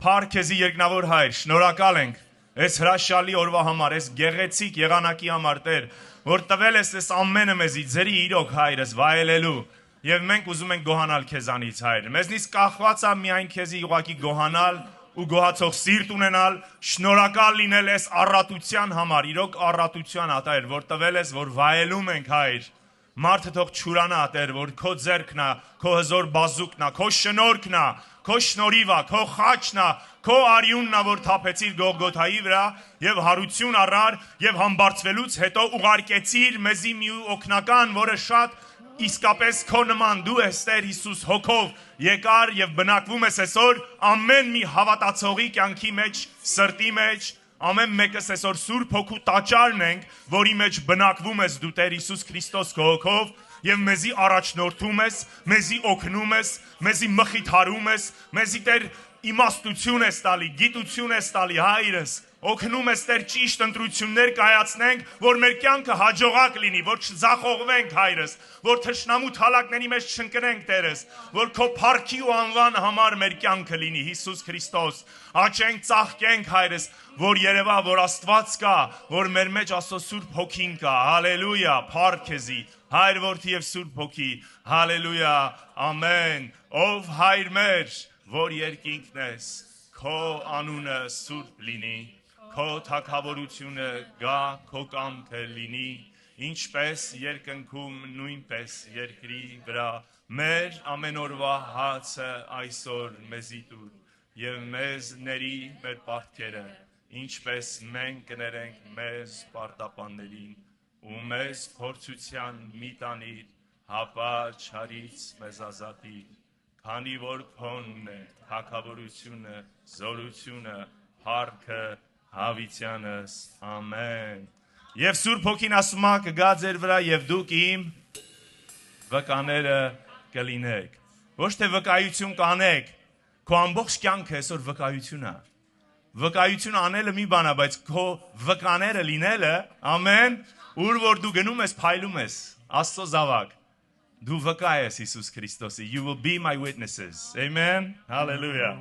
Փառքեզի երկնավոր Հայր, շնորհակալ ենք այս հրաշալի օրվա համար, այս գեղեցիկ եղանակի համար, Տեր, որ տվել ես այս ամենը մեզի, ձերի իրոք Հայրս վայելելու, եւ մենք ուզում ենք գոհանալ քեզանից, Հայր։ Մեզնից կախված է միայն քեզի ուղղակի գոհանալ ու գոհացող սիրտ ունենալ, շնորհակալ լինել այս առատության համար, իրոք առատության Տեր, որ տվել ես, որ վայելում ենք, Հայր։ Մարդը թող չուրանա, Տեր, որ քո ձեռքն է, քո հզոր բազուկն է, քո շնորհքն է, քո շնորհիվը, քո խաչն է, քո արյունն է, որ թափեցիր Գողգոթայի վրա եւ հարություն առար եւ համբարձվելուց հետո ուղարկեցիր մեզի մի օգնական, որը շատ իսկապես քո նման դու ես, Տեր Հիսուս, հոգով եկար եւ բնակվում ես այսօր ամեն մի հավատացողի կյանքի մեջ, սրտի մեջ, ամեն մեկս այսօր Սուրբ Հոգու տաճարն ենք, որի մեջ բնակվում ես դու, Տեր Հիսուս Քրիստոս քո հոգով եւ մեզի առաջնորդում ես, մեզի օգնում ես, մեզի մխիթարում ես, մեզի Տեր իմաստություն ես տալի, գիտություն ես տալի, Հայրս, օգնում ես Տեր ճիշտ ընտրություններ կայացնենք, որ մեր կյանքը հաջողակ լինի, որ չձախողվենք, Հայրս, որ թշնամու թալակների մեջ չընկնենք, Տերս, որ քո փառքի ու անվան համար մեր կյանքը լինի, Հիսուս Քրիստոս, աճենք, ծաղկենք, Հայրս, որ երևա, որ Աստված կա, որ մեր մեջ Աստծո Սուրբ Հոգին կա, հալելույա, փառքեզի, Հայր որդի եւ Սուրբ Հոգի, հալելույա, ամեն, ով Հայր մեր, որ երկինքն ես, քո անունը սուրբ լինի, քո թագավորությունը գա, քո կամքը լինի, ինչպես երկնքում, նույնպես երկրի վրա, մեր ամեն օրվա հացը այսօր մեզի տուր, եւ մեզ ների մեր պարտքերը, ինչպես մենք կներենք մեզ պարտապաններին, ու մեզ փորձության մի տանիր, հապա չարից մեզ ազատիր, քանի որ քոնն է թագավորությունը, զորությունը, փառքը հավիտյանս, ամեն։ Եվ Սուրբ Հոգին ասում է կգա ձեր վրա եւ դուք իմ վկաները կլինեք։ Ոչ թե վկայություն կանեք, քո ամբողջ կյանքը այսօր վկայություն է։ Վկայություն անելը մի բան է, բայց քո վկաները լինելը, ամեն, ուր որ դու գնում ես, փայլում ես, Աստծո զավակ, դու վկա ես Հիսուս Քրիստոսի, you will be my witnesses, amen, hallelujah.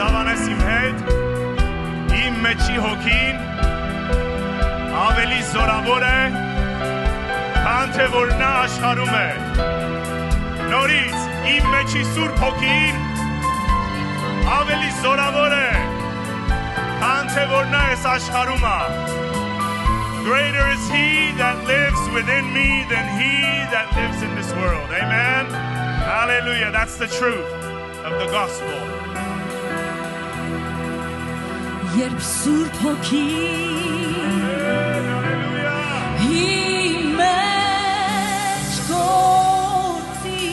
դավանես իմ հետ, իմ մեջի հոգին ավելի զորավոր է, քան թե որ նա աշխարհում է։ Նորից իմ մեջի Սուրբ Հոգին ավելի զորավոր է, քան թե որ նա այս աշխարհում է։ Greater is he that lives within me than he that lives in this world. Amen. Hallelujah. That's the truth of the gospel. Երբ Սուրբ Հոգին իմ մեջ գործի,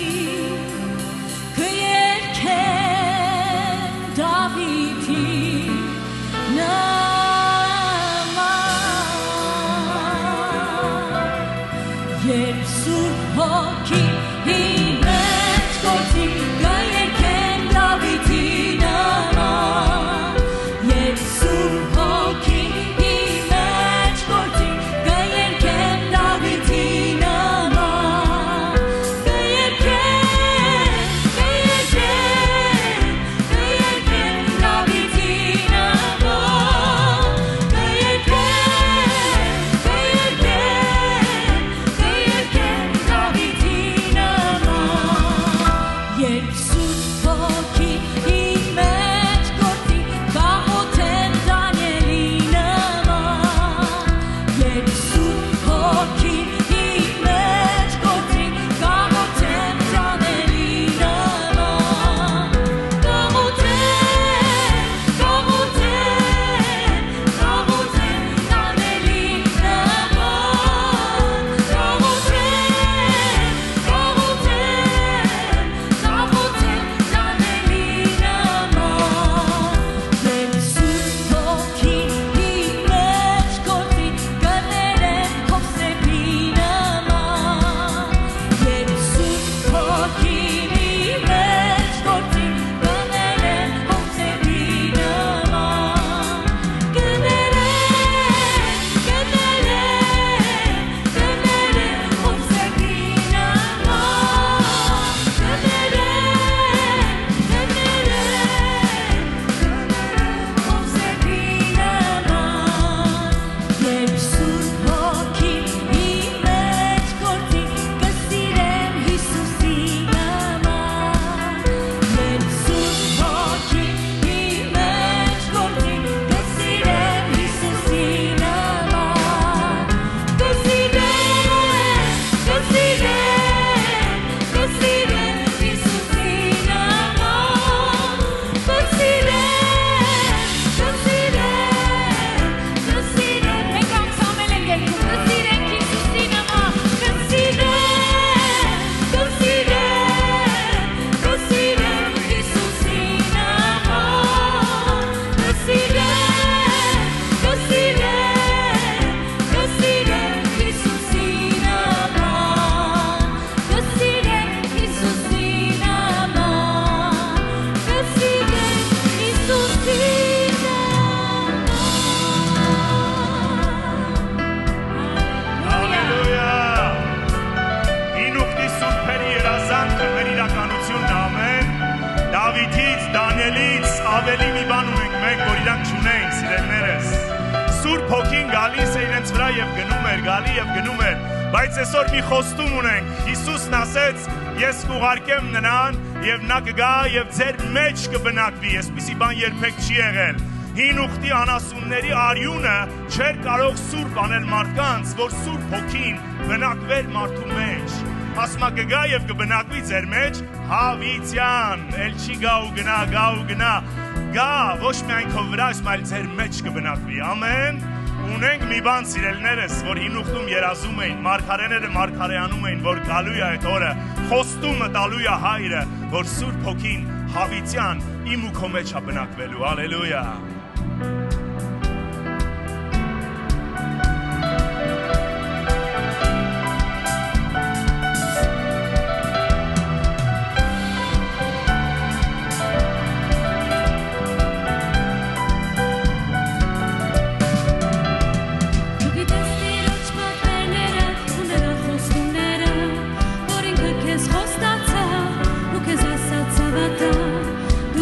կերքեմ Դավիթի նման, երբ Սուրբ Հոգին իմ մեջ գործի, կերքեմ Դավիթի նման, երբ Սուրբ Հոգին իմ մեջ գործի, կերքեմ Դավիթի նման, կերքեմ Դավիթի նման, կերքեմ Դավիթի նման, երբ Սուրբ Հոգին իմ մեջ գործի, կաղոթեմ Դանիելի նման, երբ Սուրբ Հոգին իմ մեջ գործի, կաղոթեմ Դանիելի նման, կաղոթեմ Դանիելի նման, երբ Սուրբ Հոգին իմ մեջ գործի, կներեմ քո սեպի նման, երբ Սուրբ Հոգին իմ մեջ գործի, կներեմ քո սեպի նման, կներեմ քո սեպի նման, երբ Սուրբ Հոգին իմ մեջ գործի, կսիրեմ Հիսուսի նման, երբ Սուրբ Հոգին իմ մեջ գործի, կսիրեմ Հիսուսի նման, կսիրեմ Հիսուսի նման, մենք անգամել ենք երկում, կսիրենք Հիսուսի նման, կսիրենք Հիսուսի նման, կսիրենք Հիսուսի նման, կսիրենք Հիսուսի նման, կսիրենք Հիսուսի Հալելույա։ Ինուխտի սուրբերի երազանքը մեր իրականությունն է, ամեն։ Դավիթից, Դանիելից ավելի մի բան ունենք մենք, որ իրանք չունենք, սիրելիներս։ Սուրբ Հոգին գալիս է իրենց վրա եւ գնում էր, գալի եւ գնում էր, բայց այսօր մի խոստում ունենք։ Հիսուսն ասեց. ես կուղարկեմ նրան եւ նա կգա եւ ձեր մեջ կբնակվի, այսպիսի բան երբեք չի եղել։ Հին ուխտի անասունների արյունը չէր կարող սուրբ անել մարդկանց, որ Սուրբ Հոգին բնակվեր մարդու մեջ։ Ասма կգա եւ կբնակվի ձեր մեջ հավիտյան, էլ չի գա ու գնա, գա ոչ միայն քո վրա, այլ ձեր մեջ կբնակվի։ Ամեն։ Ունենք մի բան, սիրելիներս, որ հին ուխտում երազում էին, մարգարեները մարգարեանում էին, որ գալու է այդ օրը, խոստումը տալու է Հայրը, որ Սուրբ Հոգին հավիտյան իմ ու քո մեջ է բնակվելու։ Հալելույա։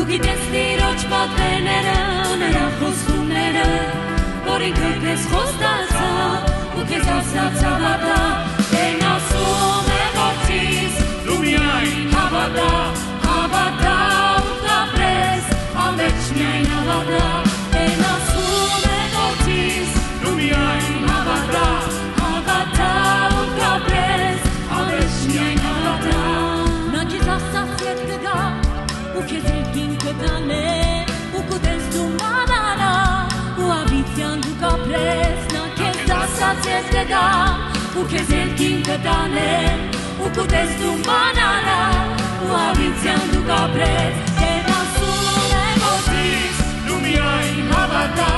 Գիտես Տիրոջ մեջ պատվերները, նրա խոստումները, որ ինքը քեզ խոստացա, ու քեզ ասաց հավատա, Տերն ասում է որդիս, դու միայն հավատա, հավատա ու կապրես, անվերջ միայն հավատա, Տերն ասում է որդիս, դու միայն հավատա, հավատա ու կապրես, անվերջ միայն հավատա, նա քեզ ասաց ետ կգա, ու քեզ երկին կտանե, ու կուտես դու մանանա, ու ավիթյան դու կապրես, նա քեզ ասաց ետ կգա, ու քեզ երկին կտանե, ու կուտես դու մանանա, ու ավիթյան դու կապրես, Տերն ասում է որդիս, դու միայն հավատա,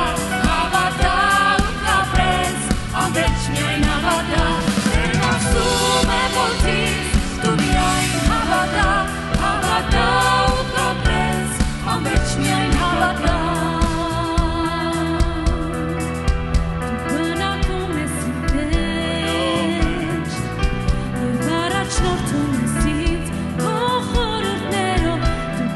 հավատա ու կապրես, անվերջ միայն հավատա, Տերն ասում է որդիս, դու միայն հավատա, հավատա ու կապրես, անվերջ միայն հավատա, դու բնակում ես ինձ, և առաջնորդում ես ինձ, քո խորհուրդներով, դու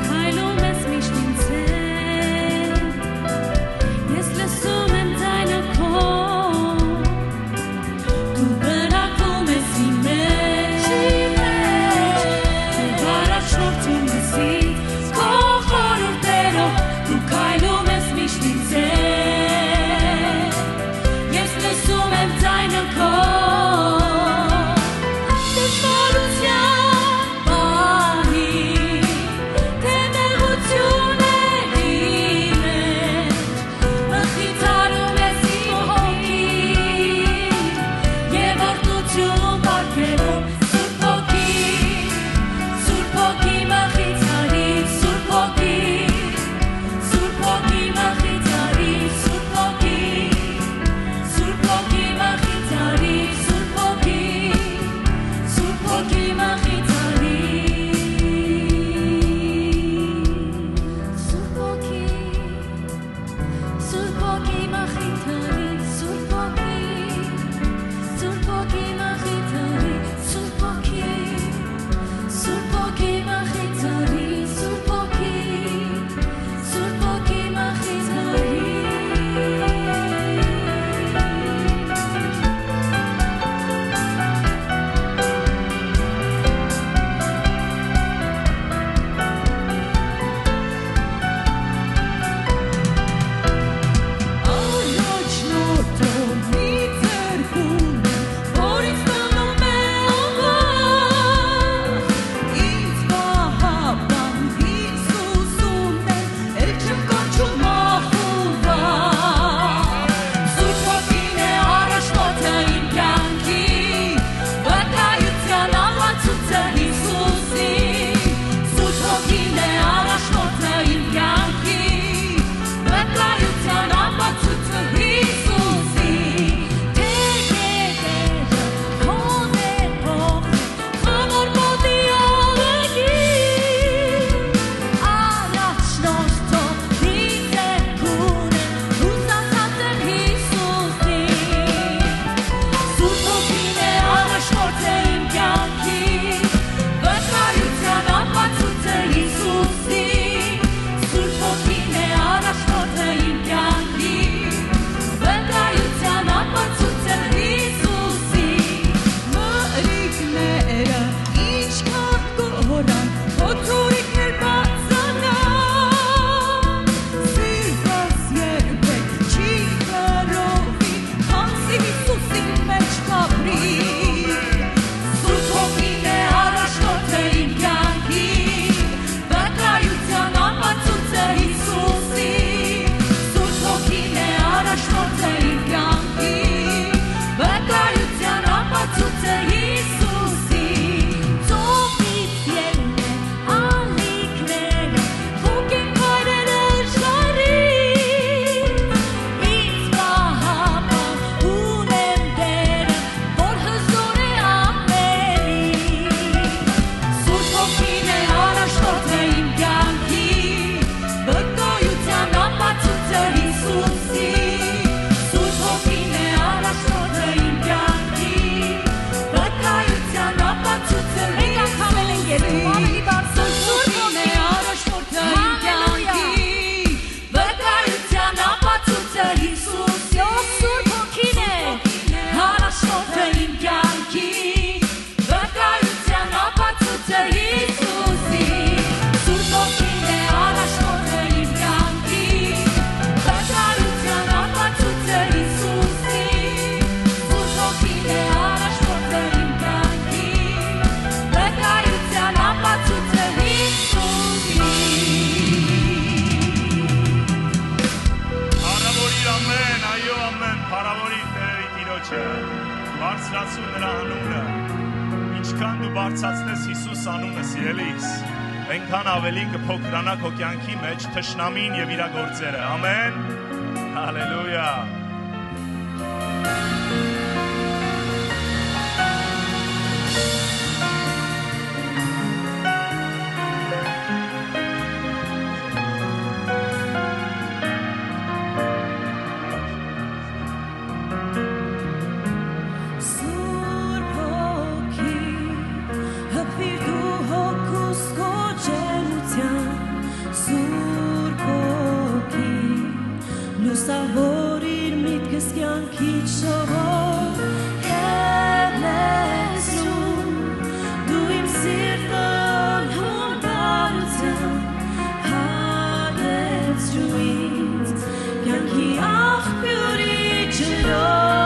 բարձրացու նրա անունը։ Ինչքան դու բարձրացնես Հիսուս անունը, սիրելիս, այնքան ավելի կփոքրանա քո կյանքի մեջ թշնամին եւ իր գործերը։ Ամեն։ Հալելույա։ Սավորիր միտքս կյանքիդ շողով և լեցնում դու իմ սիրտն հոնդարության հալեցրու ինձ կյանքի աղբյուրի ջրով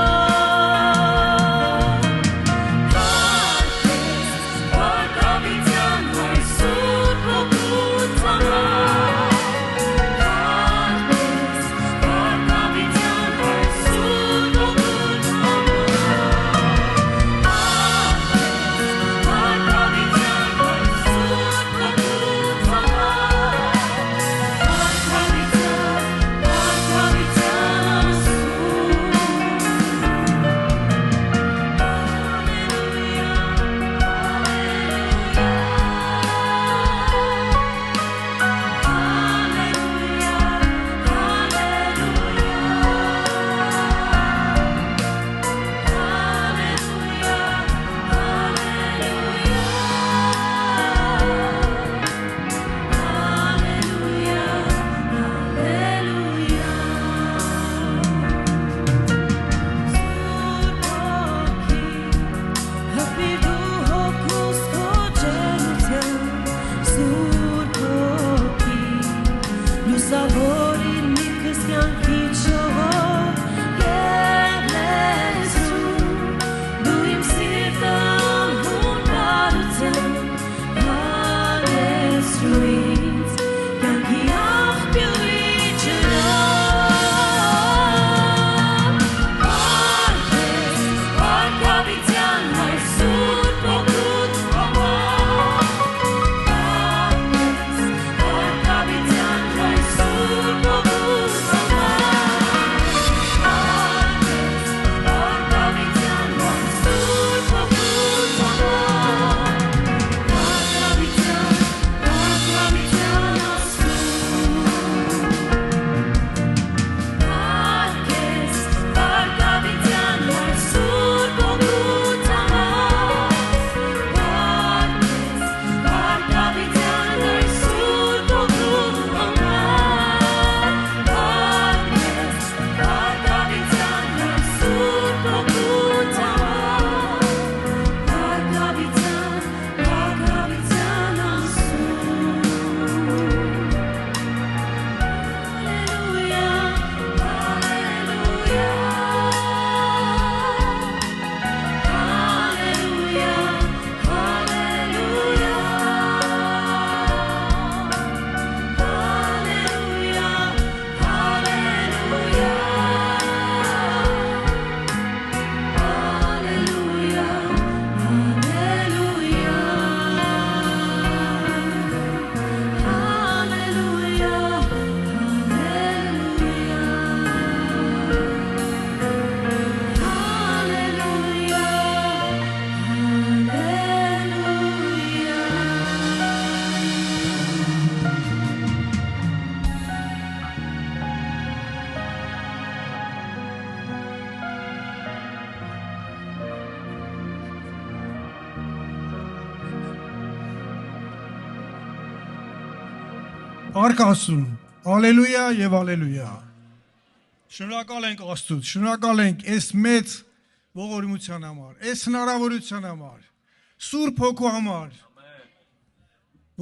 Արք Աստծուն, ալելույա եւ ալելույա։ Շնորհակալ ենք Աստծուն, շնորհակալ ենք այս մեծ ողորմության համար, այս հնարավորության համար, Սուրբ Հոգու համար,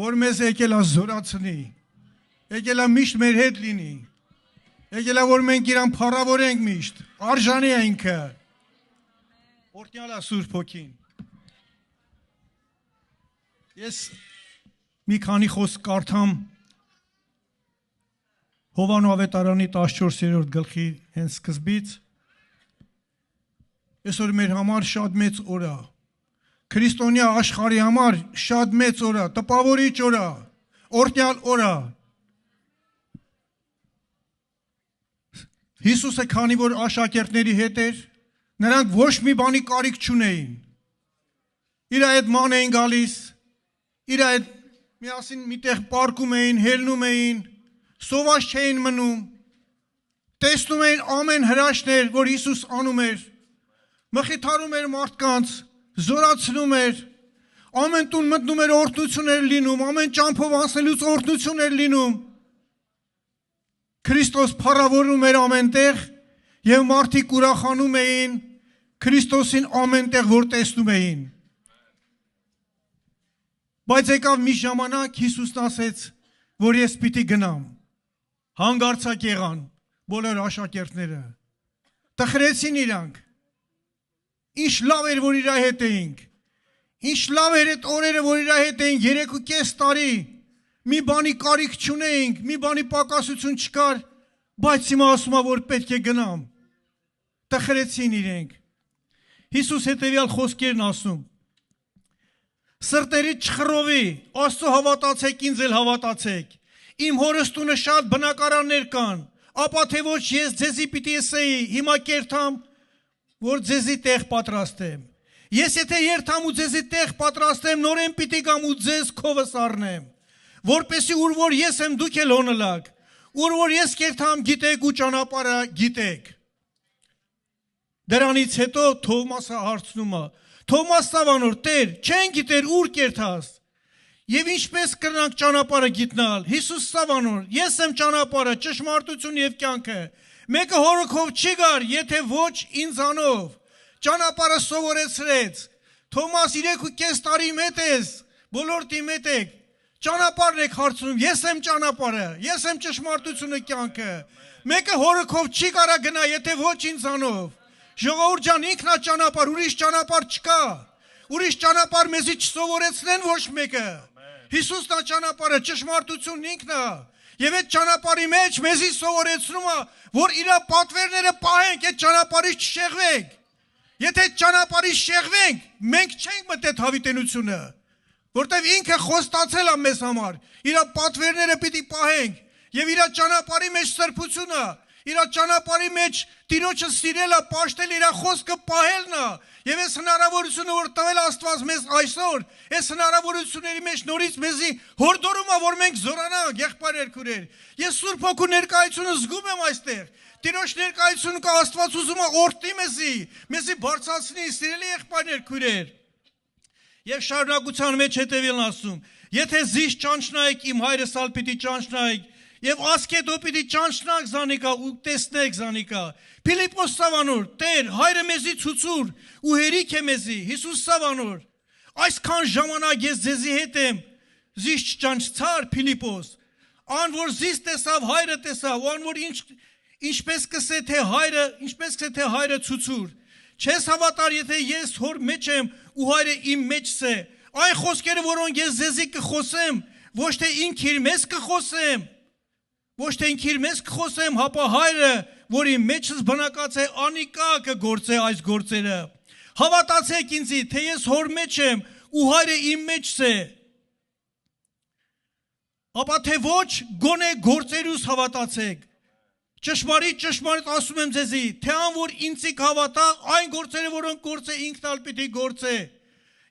որ մեզ եկել է զորացնի, եկել է միշտ մեր հետ լինի, եկել է որ մենք իրան փառավորենք միշտ, արժանի է ինքը։ Օրհնյալ է Սուրբ Հոգին։ Ես մի քանի խոսք կարդամ Հովանու ավետարանի 14-րդ գլխի հենց սկզբից։ այսօր մեր համար շատ մեծ օր է։ Քրիստոնյա աշխարհի համար շատ մեծ օր է, տպավորիչ օր է, օրհնյալ օր է։ Հիսուսը քանի որ աշակերտների հետ էր, նրանք ոչ մի բանի կարիք չունեին։ Իր այդ ման էին գալիս, իր այդ միասին միտեղ պարկում էին, հելնում էին, սոված չէին մնում, տեսնում էին ամեն հրաշքներ, որ Հիսուս անում էր, մխիթարում էր մարդկանց, զորացնում էր, ամեն տուն մտնում էր օրհնություն էր լինում, ամեն ճամփով անցնելուց օրհնություն էր լինում։ Քրիստոս փառավորում էր ամենտեղ եւ մարդիկ ուրախանում էին Քրիստոսին ամենտեղ որ տեսնում էին։ Բայց եկավ մի ժամանակ Հիսուսն ասեց, որ ես պիտի գնամ։ Հանգարցակ եղան բոլոր աշակերտները։ Տխրեցին իրանք։ Ինչ լավ էր որ իր հետ էինք։ Ինչ լավ էր այդ օրերը որ իր հետ էինք 3.5 տարի։ Մի բանի կարիք չունեինք, մի բանի պակասություն չկար, բայց հիմա ասում է որ պետք է գնամ։ Տխրեցին իրենք։ Հիսուս հետևյալ խոսքերն ասում. Սրտերի չխռովի, Աստծո հավատացեք, ինձ էլ հավատացեք։ Իմ հորս տունը շատ բնակարաններ կան, ապա թե ոչ ես ձեզի պիտի ասեի, հիմա կերթամ, որ ձեզի տեղ պատրաստեմ։ Ես եթե երթամ ու ձեզի տեղ պատրաստեմ, նորեն պիտի գամ ու ձեզ քովս առնեմ, որպեսզի ուր որ ես եմ դուք էլ հոնլակ, ուր որ ես կերթամ գիտեք ու ճանապարհը գիտեք։ Դրանից հետո Թովմասը հարցնում է. Թովմաս Սավանոր, Տեր, չեն գիտեր ուր կերթաս։ Եվ ինչպես կրնանք ճանապարհը գիտնալ։ Հիսուս Սավանոր, ես եմ ճանապարհը, ճշմարտություն եւ կյանքը։ Մեկը հորքով չի գար, եթե ոչ ինձանով։ Ճանապարհը սովորեցրեց։ Թովմաս 3.5 տարի մետ ես, բոլորտի մետ եք։ Ճանապարհն եք հարցնում, ես եմ ճանապարհը, ես եմ ճշմարտությունը կյանքը։ Մեկը հորքով չի կարա գնա, եթե ոչ ինձանով։ Ժողովուրդ ջան, ինքն է ճանապարհ, ուրիշ ճանապարհ չկա։ Ուրիշ ճանապարհ մեզի չսովորեցնեն ոչ մեկը։ Հիսուսն է ճանապարհը, ճշմարտությունն ինքն է։ Եվ այդ ճանապարհի մեջ մեզի սովորեցնում է, որ իր պատվերները պահենք, այդ ճանապարհից չշեղվենք։ Եթե այդ ճանապարհից շեղվենք, մենք չենք մտել հավիտենությունը, որտեվ ինքը խոստացել է մեզ համար։ Իր պատվերները պիտի պահենք եւ իր ճանապարհի մեջ սրբությունը, իր ճանապարհի մեջ Տիրոջը սիրելը, պաշտել իր խոսքը պահելն է։ Եվ այս հնարավորությունը որ տվել Աստված մեզ այսօր, այս հնարավորությունների մեջ նորից մեզի հորդորում է, որ մենք զորանանք, եղբայրներ, քույրեր։ Ես Սուրբ Հոգու ներկայությունը զգում եմ այստեղ։ Տիրոջ ներկայությունը կա, Աստված ուզում է օրհնի մեզի բարձրացնի, սիրելի եղբայրներ, քույրեր։ Եվ շարունակության մեջ հետևյալն ասում. Եթե զիշ ճանչնայեք, իմ հայրս ալ պիտի ճանչնայեք, եւ ասկետո պիտի ճանչնանք զանիկա ու տեսնեք զանիկա։ Փիլիպոս Սավանոր, Տեր, հայրը մեզի ցուցուր ու հերիք է մեզի։ Հիսուս Սավանոր, այսքան ժամանակ ես ձեզի հետ եմ, զիշ չճանչցար Փիլիպոս, ան որ զիս տեսավ, հայրը տեսավ, ան որ ինչպես կսե թե հայրը ցուցուր։ Չես հավատար, եթե ես հոր մեջ եմ ու հայրը իմ մեջս է։ Այն խոսքերը, որոնք ես ձեզի կխոսեմ, ոչ թե ինքիր մեզ կխոսեմ, ոչ թե ինքիր մեզ կխոսեմ, հապա հայրը, որ իմ մեջս բնակած է, անիկա կգործե այս գործերը։ Հավատացեք ինձի, թե ես հոր մեջ եմ ու հայրը իմ մեջս է։ Հապա թե ոչ, գոնե գործերուս հավատացեք։ Ճշմարիտ ասում եմ ձեզի, թե ան որ ինձիկ հավատա, այն գործերը, որոնք գործե ինքն ալ պիտի գործե։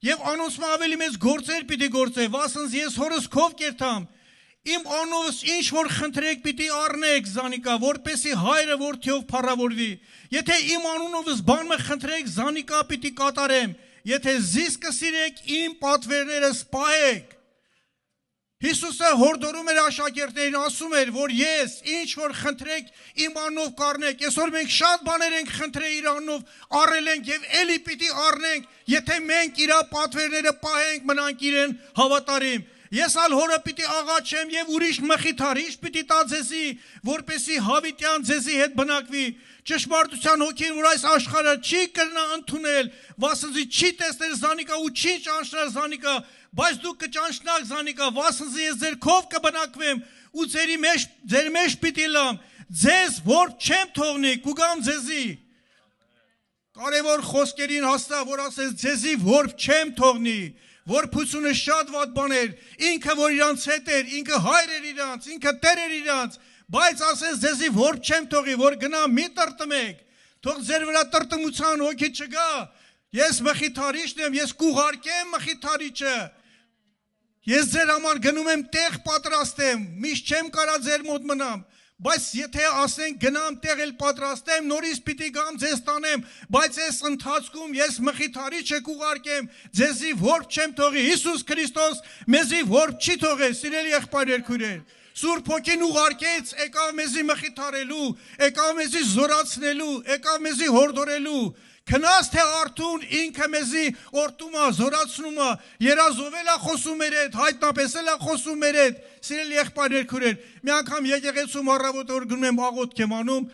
Եվ անոնցմա ավելի մեծ գործեր պիտի գործե, վասնց ես հորս քով կերթամ, իմ անովս ինչ որ խնդրեք պիտի առնեք զանիկա, որպեսի հայրը որդիով փառավորվի։ Եթե իմ անունովս բան մը խնդրեք, զանիկա պիտի կատարեմ, եթե զիս կսիրեք, իմ պատվերները սպահեք։ Հիսուսը հորդորում էր աշակերտներին, ասում էր, որ ես ինչ որ խնդրեք իմ անունով կառնեք։ Այսօր մենք շատ բաներ ենք խնդրել իր անունով, առել ենք եւ էլի պիտի առնենք, եթե մենք իր պատվերները պահենք, մնանք իրեն հավատարիմ։ Ես ալ հորը պիտի աղաչեմ եւ ուրիշ մխիթարիչ պիտի տա ձեզի, որպեսի հավիտյան ձեզի հետ բնակվի։ Ճշմարտության հոգին, որ այս աշխարհը չի կրնա ընդունել, վասնզի չի տեսնել զանիկա ու չի ճանչնել զանիկա, բայց դուք կճանչնաք զանիկա, վասնզի ես ձեր քով կբնակվեմ ու ձեր մեջ պիտի լամ, ձեզ որ չեմ թողնի, կուգամ ձեզի։ Կարևոր խոսքերին հաստա, որ ասես ձեզի որբ չեմ թողնի, որ փությունը շատ վատ բաներ, ինքը որ իրանց հետ էր, ինքը հայր էր իրանց, ինքը տեր էր իրանց, բայց ասես ձեզի որբ չեմ թողի, որ գնա մի տրտմեք, թող ձեր վրա տրտմության հոգի չգա, ես մխիթարիչն եմ, ես կուղարկեմ մխիթարիչը, ես ձեր համար գնում եմ տեղ պատրաստեմ, միշտ չեմ կարա ձեր մոտ մնամ, բայց եթե ասենք գնամ տեղ էլ պատրաստեմ, նորից պիտի գամ ձեզ տանեմ, բայց այս ընթացքում ես մխիթարիչը կուղարկեմ, ձեզի որբ չեմ թողի, Հիսուս Քրիստոս մեզի որբ չի թողել, սիրելի եղբայրներ քույրեր, Սուրբ Հոգին ուղարկեց, եկավ մեզի մխիթարելու, եկավ մեզի զորացնելու, եկավ մեզի հորդորելու, քնած թե արթուն ինքը մեզի օրտում է, զորացնում է, երազովել է խոսում մեր հետ, հայտնապեսել է խոսում մեր հետ, սիրելի եղբայրներ քույրեր, մի անգամ եկեղեցում առավոտ որ գնում եմ աղոթք եմ անում,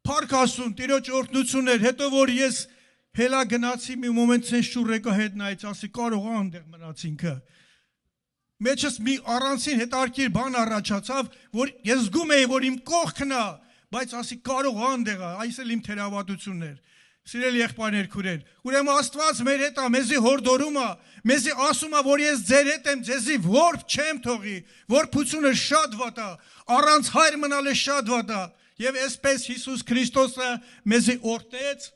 փառք Աստծուն, Տիրոջ օրհնություններ, հետո որ ես հելա գնացի մի մոմենտ ցեն շուռ եկա հետ նայեց, ասի կարող է այնտեղ մնաց ինքը։ Մեջս մի առանցին հետարքիր բան առաջացավ, որ ես զգում էի, որ իմ կողքն է, բայց ասի կարող է այնտեղ է, այս էլ իմ թերավատությունն էր։ Սիրելի եղբայրներ քույրեր, ուրեմն Աստված մեր հետ է, մեզի հորդորում է, մեզի ասում է, որ ես ձեր հետ եմ, ձեզի որբ չեմ թողի, որբությունը շատ վատ է, առանց հայր մնալը շատ վատ է, եւ այսպես Հիսուս Քրիստոսը մեզի օրհնեց։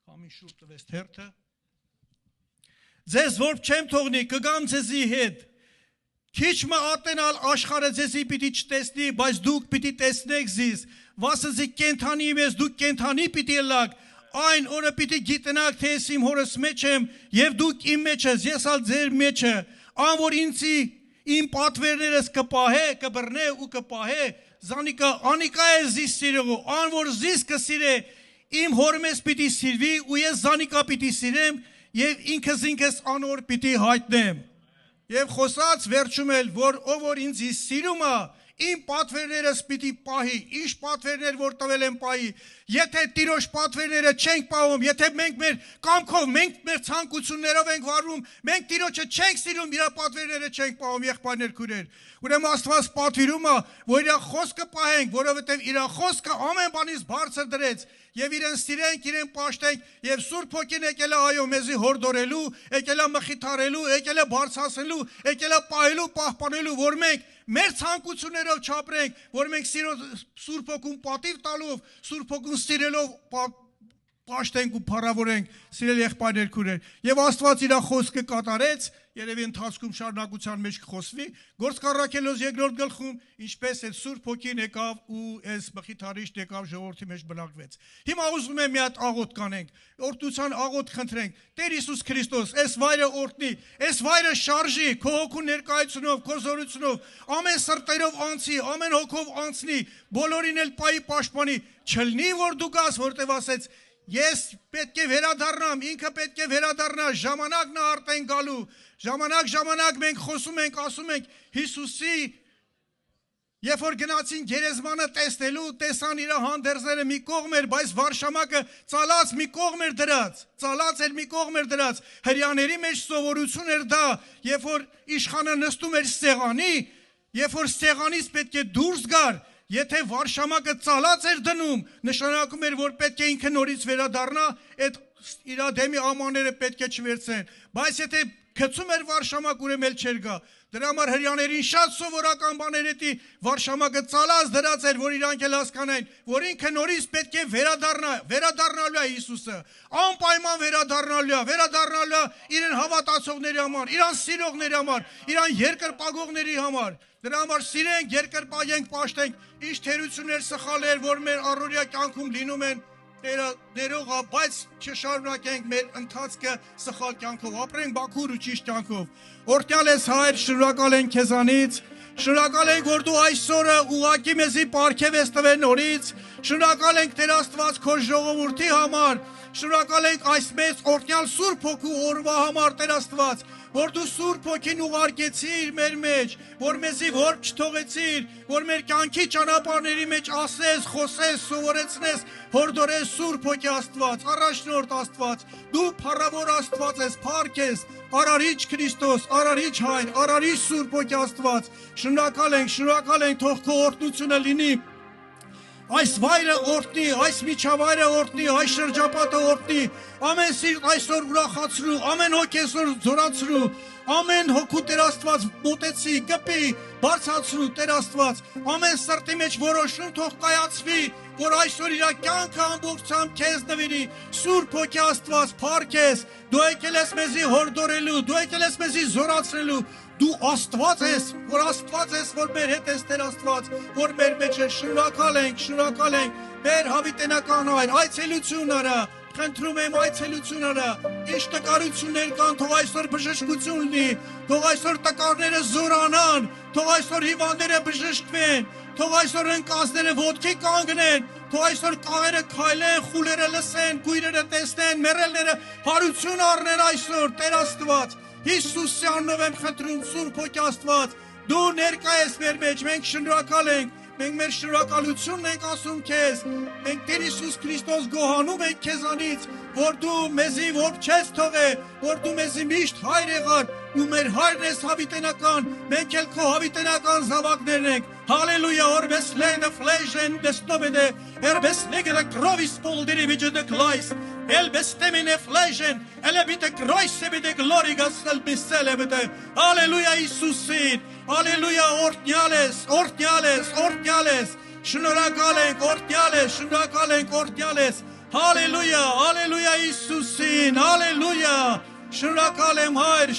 Քամի շուտ տվեց թերթը։ Ձեզ որբ չեմ թողնի, կգամ ձեզի հետ։ Քիչ մը ատենալ աշխարհը ձեզի պիտի չտեսնի, բայց դուք պիտի տեսնեք զիս, վասնզի կենթանի ես դուք կենթանի պիտի ելաք, այն օրը պիտի գիտենաք, թե ես իմ հորս մեջ եմ, եւ դուք իմ մեջ ես, ես ալ ձեր մեջը, ան որ ինձի իմ պատվերներս կպահե, կբռնե ու կպահե, զանիկա անիկա է զիս սիրողու, ան որ զիս կսիրե, իմ հորմես պիտի սիրվի ու ես զանիկա պիտի սիրեմ եւ ինքս ինքս անոր պիտի հայտնեմ։ Եվ խոսած վերջում էլ, որ ով որ ինձի սիրում է, իմ պատվերներս պիտի պահի, ինչ պատվերներ որ տվել եմ պահի, եթե Տիրոջ պատվերները չենք պահում, եթե մենք մեր կամքով, մենք մեր ցանկություններով ենք վարվում, մենք Տիրոջը չենք սիրում, իր պատվերները չենք պահում, եղբայրներ քույրեր, ուրեմն Աստված պատվիրում է, որ իր խոսքը պահենք, որովհետև իր խոսքը ամեն բանից բարձր դրեց, եւ իրեն սիրենք, իրեն պաշտենք, եւ Սուրբ Հոգին եկել է այո մեզի հորդորելու, եկել է մխիթարելու, եկել է բարձրացնելու, եկել է պահելու, պահպանելու, որ մենք մեր ցանկություններով չապրենք, որ մենք Սուրբ Հոգուն պատիվ տալով, Սուրբ Հոգուն սիրելով պաշտենք ու փառավորենք, սիրելի եղբայրներ քույրեր, եւ Աստված իր խոսքը կատարեց, երևի ընթացքում շարունակության մեջ կխոսվի, Գործառաքելոց 2-րդ գլխում, ինչպես է Սուրբ Հոգին եկավ ու այս մխիթարիչն եկավ ժողովրդի մեջ բնակվեց։ Հիմա ուզում եմ մի հատ աղոթք կանենք, օրհնության աղոթք խնդրենք, Տեր Հիսուս Քրիստոս, այս վայրը օրհնի, այս վայրը շարժի, քո հոգու ներկայությունով, քո զորությունով, ամեն սրտերով անցի, ամեն հոգով անցնի, բոլորին էլ պայի պաշտպանի, չլինի որ դու գաս, որտեվ ասեց ես պետք է վերադառնամ, ինքը պետք է վերադառնա, ժամանակն է արդեն գալու, ժամանակ մենք խոսում ենք, ասում ենք Հիսուսի, երբ որ գնացին գերեզմանը տեսնելու, տեսան իր հանդերձները մի կողմ էր, բայց վարշամակը ծալած մի կողմ էր դրած, ծալած էր մի կողմ էր դրած, հրյաների մեջ սովորություն էր դա, երբ որ իշխանը նստում էր սեղանի, երբ որ սեղանից պետք է դուրս գար, եթե վարշամակը ծալած էր դնում, նշանակում էր, որ պետք է ինքը նորից վերադառնա, այդ իր դեմի ամաները պետք է չվերցնեն, բայց եթե գցում էր վարշամակ, ուրեմն էլ չէր գա, դրա համար հրյաներին շատ սովորական բաներ էտի վարշամակը ծալած դրած էր, որ իրանք էլ հասկանային, որ ինքը նորից պետք է վերադառնալու է Հիսուսը, անպայման վերադառնալու է իրեն հավատացողների համար, իրան սիրողների համար, իրան երկրպագողների համար, դրա համար սիրենք, երկրպագենք, պաշտենք, ինչ թերություններ սխալներ, որ մեր առօրյա կյանքում լինում են, ներողա, բայց չշարունակենք մեր ընթացքը սխալ կյանքով, ապրենք բաքուր ու ճիշտ կյանքով։ Օրհնյալ ես Հայր, շնորհակալ ենք քեզանից, շնորհակալ ենք, որ դու այսօրը ուղղակի մեզի պարգև ես տվել նորից, շնորհակալ ենք Տեր Աստված քո ժողովրդի համար, շնորհակալ ենք այս մեծ օրհնյալ Սուրբ Հոգու օրվա համար, Տեր Աստված, որ դու Սուրբ Հոգին ուղարկեցիր մեր մեջ, որ մեզի որբ չթողեցիր, որ մեր կյանքի ճանապարհների մեջ ասես, խոսես, սովորեցնես, հորդորես Սուրբ Հոգի Աստված, առաջնորդ Աստված, դու փառավոր Աստված ես, փառք ես, Արարիչ Քրիստոս, Արարիչ Հայր, Արարիչ Սուրբ Հոգի Աստված, շնորհակալ ենք, թող քո օրհնությունը լինի այս վայրը օրհնի, այս միջավայրը օրհնի, այս շրջապատը օրհնի, ամեն սիրտ այսօր ուրախացրու, ամեն հոգի այսօր զորացրու, ամեն հոգու Տեր Աստված մոտեցի, գպի, բարձրացրու Տեր Աստված, ամեն սրտի մեջ որոշում թող կայացվի, որ այսօր իր կյանքը ամբողջությամբ քեզ նվիրի, Սուրբ Հոգի Աստված, փառք ես, դու եկել ես մեզի հորդորելու, դու եկել ես մեզի զորացրելու, դու Աստված ես, որ մեր հետ ես Տեր Աստված, որ մեր մեջ է, շնորհակալ ենք, մեր հավիտենական Հայր, այցելություն արա, խնդրում եմ այցելություն արա, ինչ տկարություններ կան, թող այսօր բժշկություն լինի, թող այսօր տկարները զորանան, թող այսօր հիվանդները բժշկվեն, թող այսօր ընկածները ոտքի կանգնեն, թող այսօր կաղերը քայլեն, խուլերը լսեն, կույրերը տեսնեն, մեռելները հարություն առնեն այսօր, Տեր Աստված, Հիսուսի անունով եմ խնդրում, Սուրբ Հոգի Աստված, դու ներկա ես մեր մեջ, մենք շնորհակալ ենք, մենք մեր շնորհակալությունն ենք ասում քեզ, մենք Տեր Հիսուս Քրիստոս գոհանում ենք քեզանից, որ դու մեզի ворբ չես թողե, որ դու մեզի միշտ հայր եղար, ու մեր հայրն ես հավիտենական, մենք էլ քո հավիտենական զավակներն ենք, Hallelujah, orbes lene fleshen bestobede, erbes negere krovis poldiri vigede glais, elbes temine fleshen, elebite kroise bide glorigas elbiselebede, Hallelujah, Iisusin, Hallelujah, ortnyales, şnorhakal ենք, ortnyales, Hallelujah, Iisusin, Hallelujah, շնորհակալ եմ Հայր,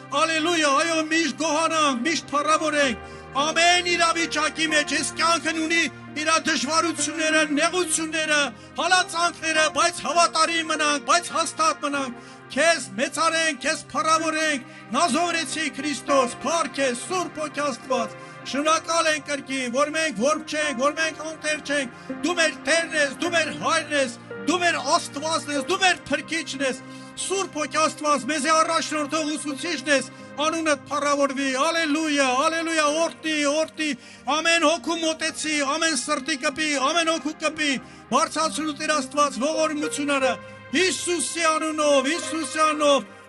Ալելույա, այո, միշտ գոհանանք, միշտ փառավորենք, ամեն իրավիճակի մեջ այս կյանքն ունի իր դժվարությունները, նեղությունները, հալածանքները, բայց հավատարիմ մնանք, բայց հաստատ մնանք, քեզ մեծարենք, քեզ փառավորենք, նազովրեցի Քրիստոս, փառք է, Սուրբ Հոգի Աստված, շնորհակալ ենք կրկին, որ մենք ворբ չենք, որ մենք անտեր չենք, դու մեր Տերն ես, դու մեր Հայրն ես, դու մեր Աստվածն ես, դու մեր Փրկիչն ես, Սուրբ Հոգի Աստված, մեզ առաջնորդող ուսուցիչն ես, անունդ փառավորվի, Ալելույա, օրհնի, ամեն հոգու մոտեցի, ամեն սրտի կպի, ամեն հոգու կպի, բարձրացրու Տեր Աստված, ողորմությունները, Հիսուսի անունով,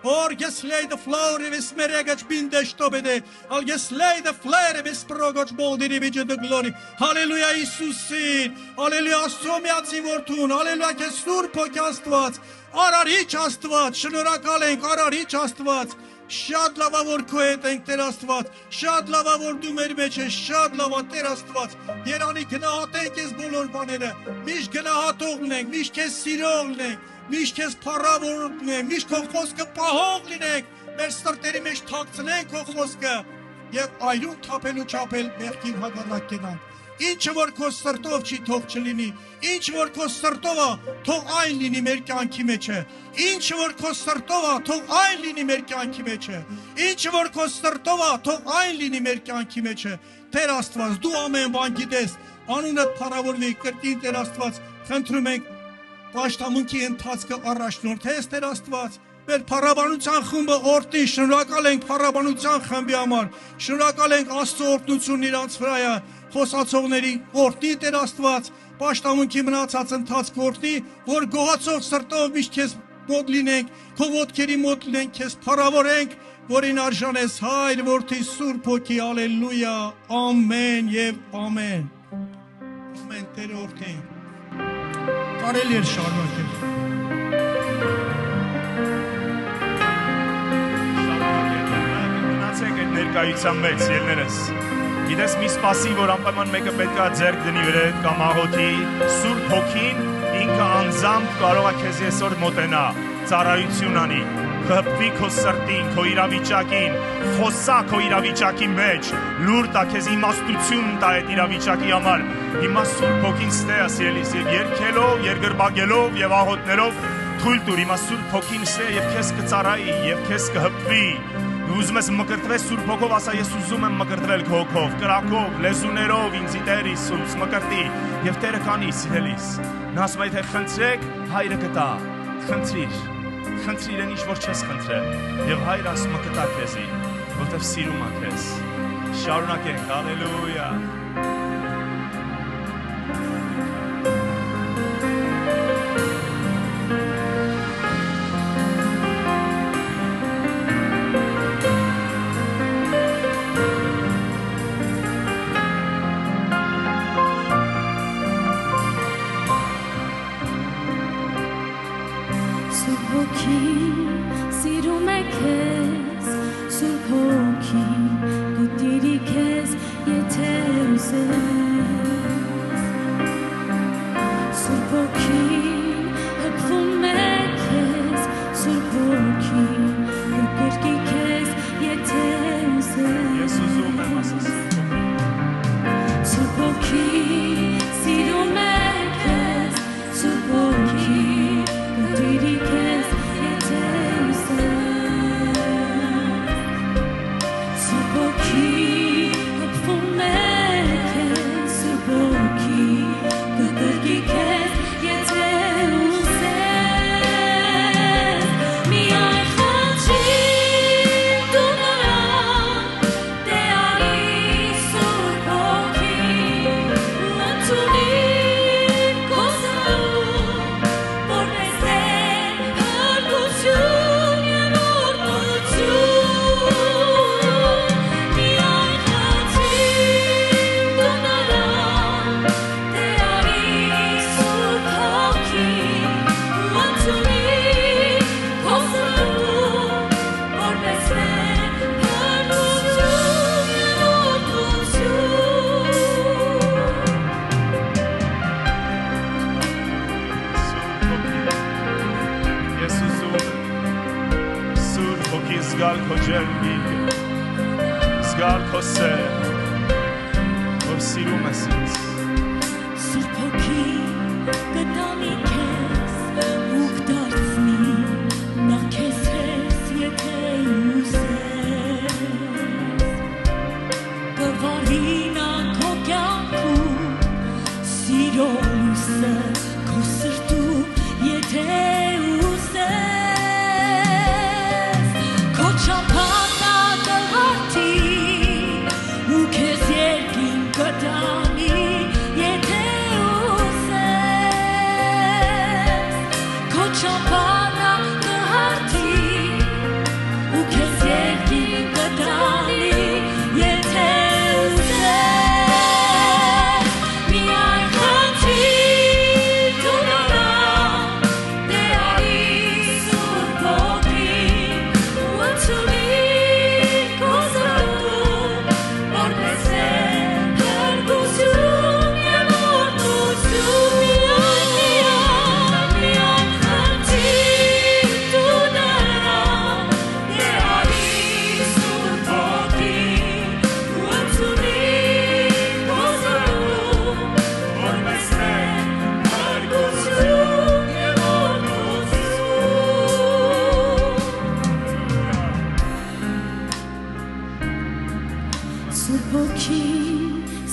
Or yes lay the flower vis meregach binde stobede. Al yes lay the flare vis progoch boldiri vige the glory. Hallelujah Iisusin. Hallelujah Somiatsi vortun. Hallelujah ke Sուրբ Հոգի Աստված. Արարիչ Աստված, շնորհակալ ենք արարիչ Աստված. Շատ լավ որ քո հետ ենք Տեր Աստված. Շատ լավ որ դու մեր մեջ ես. Շատ լավ Տեր Աստված. Երանի գնահատենք ես բոլոր բաները. Միշտ գնահատող լինենք, միշտ քեզ սիրող լինենք. Միշտ քեզ փառավորենք, միշտ քո խոսքը պահող լինենք, մեր սրտերի մեջ թաքցնենք քո խոսքը եւ այլուն թափելու չափել մեղքին հակառակ կենանք։ Ինչը որ քո սրտով չի թող չլինի, ինչ որ քո սրտով է, թող այն լինի մեր կյանքի մեջը։ Ինչը որ քո սրտով է, թող այն լինի մեր կյանքի մեջը։ Ինչը որ քո սրտով է, թող այն լինի մեր կյանքի մեջը։ Տեր Աստված, դու ամեն բան գիտես, անունդ փառավորվի, կրկին Տեր Աստված, խնդրում ենք Պաշտամունքի ընթացքը առաջնորդես Տեր Աստված, մեր փառաբանության խումբը օրհնի, շնորհակալ ենք փառաբանության խմբի համար, շնորհակալ ենք Աստծո օրհնությունն իրանց վրա, խոսացողների օրհնի Տեր Աստված, Պաշտամունքի մնացած ընթացքը օրհնի, որ գոհացող սրտով միշտ քեզ մոտ լինենք, քո ոտքերի մոտ լինենք, քեզ փառավորենք, որին արժան ես Հայր, Որդի, Սուրբ Հոգի, Ալելույա, ամեն եւ ամեն։ Ամեն Տեր օրհնի։ Կարելի էր շարունակել։ Մնացեք այդ ներկայության մեջ, ելներս։ Գիտես մի սպասի, որ անպայման մեկը պետք է ձեռք դնի վրա կամ աղոթի, Սուրբ Հոգին ինքը անձամբ կարող է քեզ այսօր մոտենա, ծառայություն անի, կհպվի քո սրտին, քո իրավիճակին, խոսա քո իրավիճակի մեջ, լուր տա քեզ իմաստություն տա այդ իրավիճակի համար։ Հիմա Սուրբ Հոգին ստե ասելիս եւ երգելով, երգրբագելով եւ աղոթներով թույլ տուր հիմա Սուրբ Հոգին ստե եւ քեզ կծառայի եւ քեզ կհպվի։ Ուզում ես մկրտվել Սուրբ Հոգով, ասա ես ուզում եմ մկրտվել քո հոգով, կրակով, լեզուներով, ինձ Տեր Հիսուս, մկրտի եւ Տերը կանի սիրելիս։ Նա ասում է թե խնդրեք, Հայրը կտա։ Խնդրիր են ինչ որ չես խնդրել եւ Հայրը ասում է կտա քեզի, որտեվ սիրում է քեզ։ Շարունակենք, հալելույա։ Ես ուզում եմ ասես Սուրբ Հոգի սիրում է քեզ Սուրբ Հոգի կտիրի քեզ եթե ուզես Սուրբ Հոգի հպվում է քեզ Սուրբ Հոգի կտրկի քեզ եթե ուզես Միայն խնդրիր դու նրան դե արի Սուրբ Հոգի ու ընդունիր քո սրտում որպես հարգություն և օրհնություն Միայն խնդրիր դու նրան դե արի Սուրբ Հոգի ու ընդունիր քո սրտում որպես հարգություն և օրհնություն Ես ուզում եմ Սուրբ Հոգի զգալ քո ջերմիկը զգալ քո սերը որ սիրում ես ինձ Սուրբ Հոգի կտանի քեզ ու կդարձնի նա քեզ հետ եթե ուզես կվարի նա քո կյանքում սիրո լույսը քո սրտում եթե ուզես քո չափան նա կհարթի ու քեզ երկին կտանի եթե ուզես քո չափան նա կհարթի ու քեզ երկին կտանի եթե ուզես միայն խնդրիր դու նրան դե արի Սուրբ Հոգի ու ընդունիր քո սրտում որպես հարգություն և օրհնություն միայն խնդրիր դու նրան դե արի Սուրբ Հոգի ու ընդունիր քո սրտում որպես հարգություն և օրհնություն Սուրբ Հոգի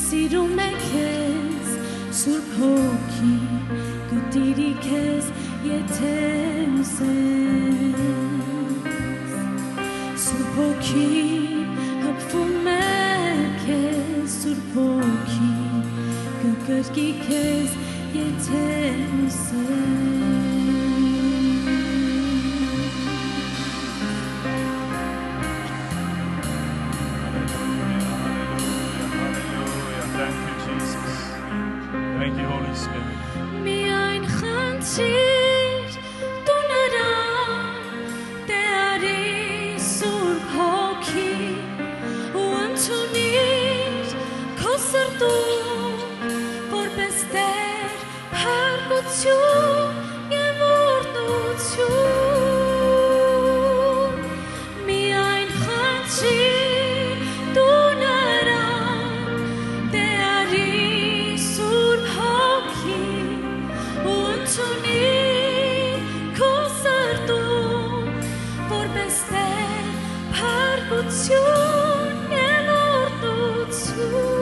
սիրում է քեզ Սուրբ Հոգի կտիրի քեզ եթե ուզես Սուրբ Հոգի հպվում է քեզ Սուրբ Հոգի կկրկի քեզ եթե ուզես Thank you Jesus Thank you Holy Spirit Միայն խնդրիր դու նրան դե արի Սուրբ Հոգի ու ընդունիր քո սրտում որպես Տեր հարգություն և օրհնություն միայն խնդրիր դու նրան դե արի Սուրբ Հոգի ու ընդունիր քո սրտում որպես Տեր հարգություն և օրհնություն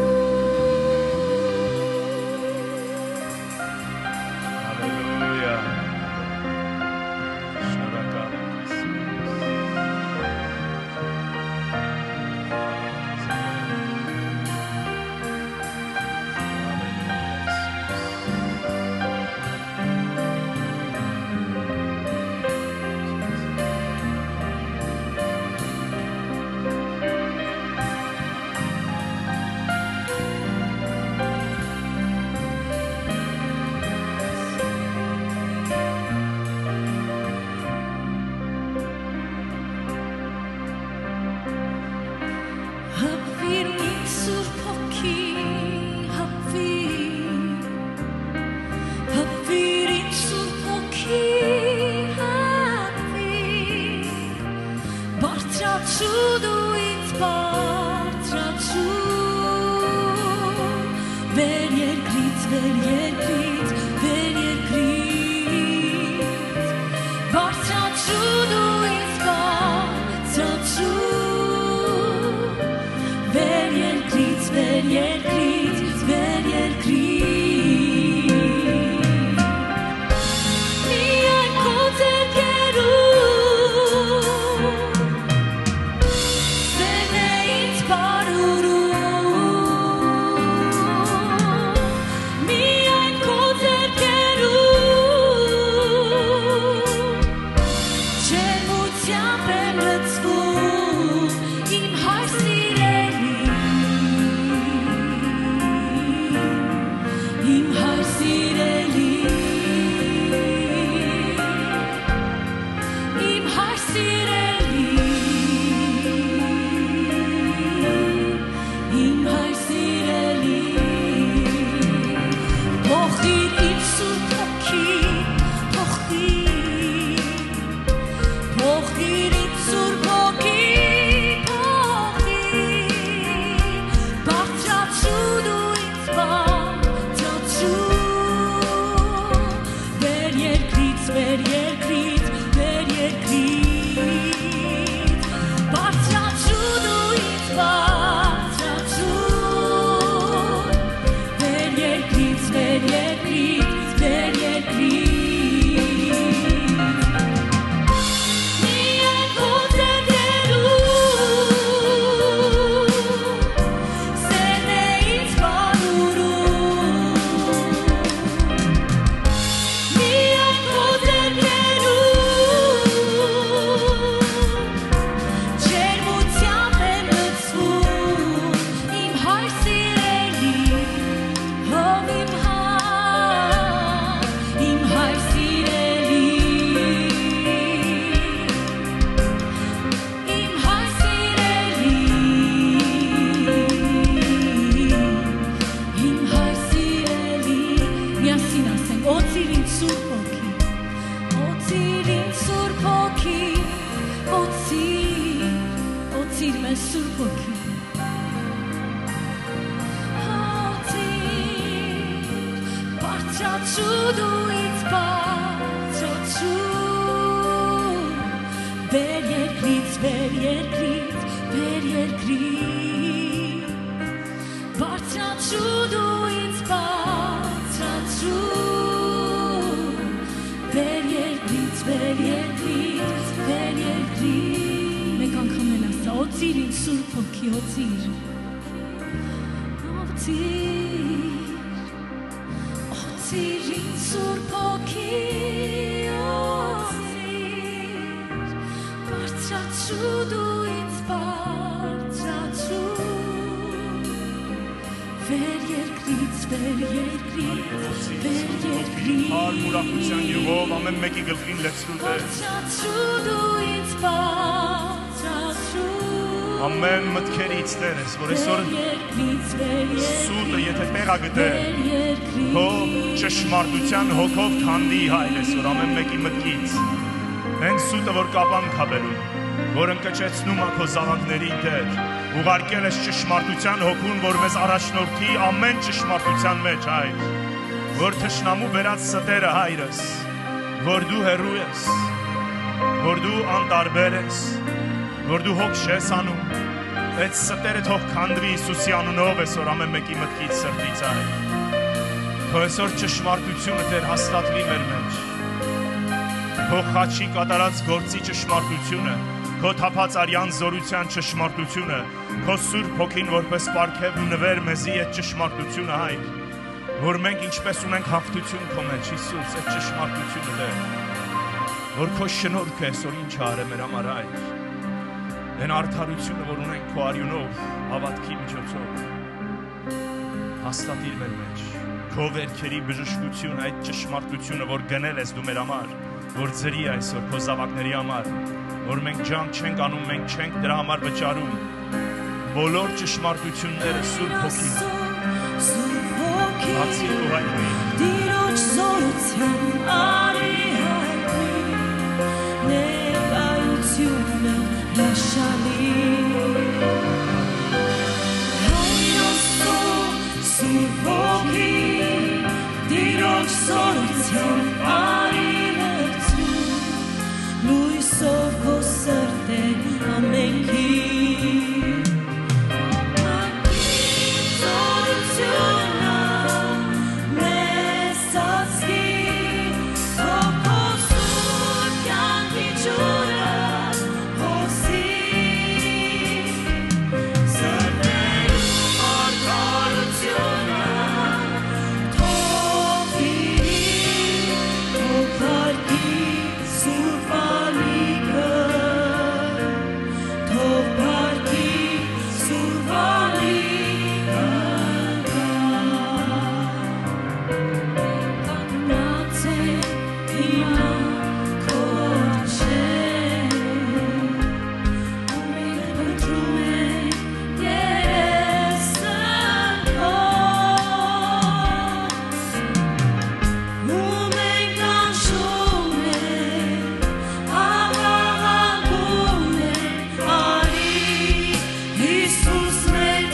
Ամեն մտքերից Տեր ես, որ այսօր սուտը եթե տեղա գտե, քո ճշմարտության հոգով քանդի Հայր այսօր ամեն մեկի մտքից։ Հենց սուտը, որ կապանք հաբերում, որ ընկճեցնում է քո զավակների Տեր, ուղարկել ես ճշմարտության հոգուն, որ մեզ առաջնորդի ամեն ճշմարտության մեջ, Հայր, որ թշնամու բերած ստերը Հայրս, որ դու հեռու ես, որ դու անտարբեր ես, որ դու հոգ չես անում, այդ ստերը թող քանդվի Հիսուսի անունով այսօր ամեն մեկի մտքից սրտից Հայր։ Քո այսօր ճշմարտությունը Տեր հաստատվի մեր մեջ։ Քո խաչի կատարած գործի ճշմարտությունը, քո թափած արյան զորության ճշմարտությունը, քո Սուրբ Հոգին որպես պարգև ու նվեր մեզի այդ ճշմարտությունը Հայր, որ մենք ինչպես ունենք հաղթություն քո մեջ Հիսուս, այդ ճշմարտությունը Տեր, որ քո շնորհքը այսօր ինչ արե մեր համար Հայր։ Այն արդարությունը, որ ունենք քո արյունով, հավատքի միջոցով, հաստատիր մեր մեջ, քո վերքերի բժշկությունը, այդ ճշմարտությունը, որ գնել ես դու մեր համար, որ ձրի այսօր քո զավակների համար, որ մենք ջանք չենք անում, մենք չենք դրա համար վճարում, բոլոր ճշմարտությունները Սուրբ Հոգին, բացի քո հայտնի, Տիրոջ զորության արի հայտնի, ներկայությունը Նշանի Հայրոսո Սուրբ Հոգին Հիսուս մեր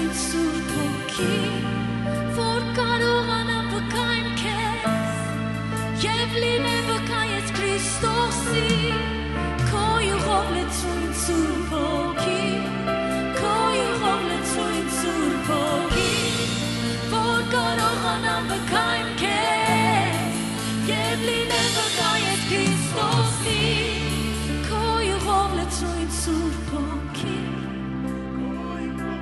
ցույց Սուրբ Հոգի, որ կարողանա վկայել քեզ եւ լինել վկայեց Քրիստոսի, քո յուղով լեցուն Սուրբ Հոգի, քո յուղով լեցուն Սուրբ Հոգի, որ կարողանա վկայել քեզ եւ լինել վկայեց Քրիստոսի, քո յուղով լեցուն Սուրբ Հոգի,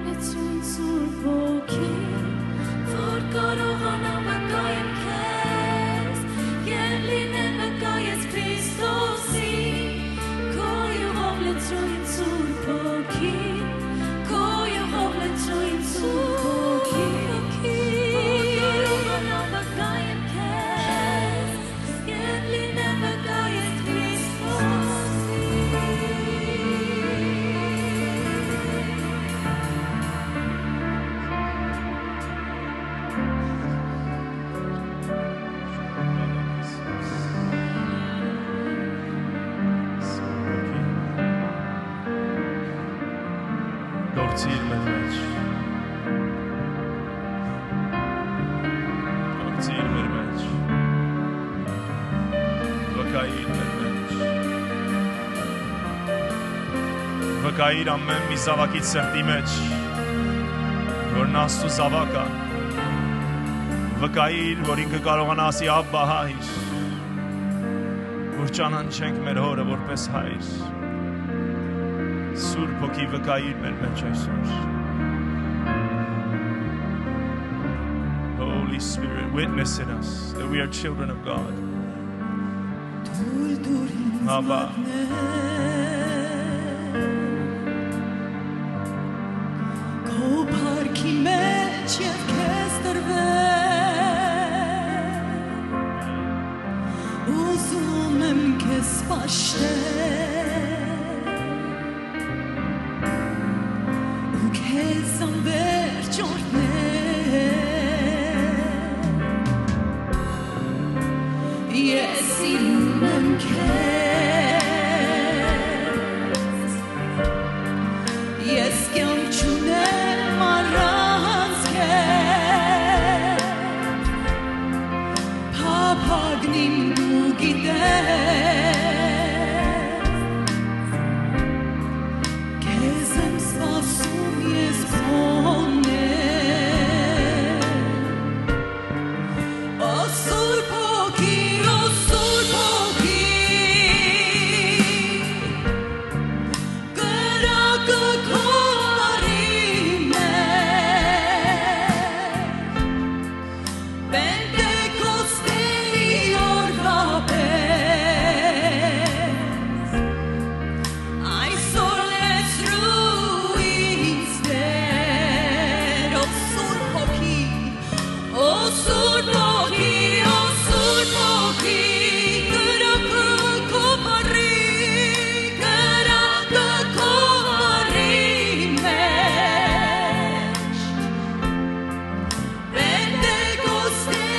լեցուն Սուրբ Հոգի, որ կարողանա վկայել քեզ եւ լինել վկայեց Քրիստոսի, քո յուղով լեցուն Սուրբ Հոգի, քո յուղով լեցուն Սուրբ Հոգի, կարողանա վկայել քեզ եւ լինել վկայեց Քրիստոսի. Գործիր մեր մեջ Գործիր մեր մեջ Վկայիր մեր մեջ Վկայիր ամեն մի զավակից սրտի մեջ Որն Աստծո զավակ է Վկայիր, որ ինքը կարողանա ասի Աբբա հայր Որ ճանաչենք մեր հորը որպես հայր Սուրբ Հոգի վկայիր մեր մեջ այսօր Holy Spirit, witness in us that we are children of God. Abba. Քո փառքի մեջ եւ քեզ տրվել Ուզում եմ քեզ պաշտել ու քեզ անվերջ օրհնել Ես սիրում եմ քեզ Ես կյանք չունեմ առանց քեզ Փափագն իմ դու գիտես Քեզ եմ սպասում ես քոնել Օ Սուրբ Հոգի, օ Սուրբ Հոգի Կրակը քո արի մեջ Պենտեկոստի օրվա պես Այսօր լեցրու ինձ Տեր Օ Սուրբ Հոգի, օ Սուրբ Հոգի, օ Սուրբ Հոգի Կրակը քո արի, կրակը քո արի մեջ Պենտեկոստի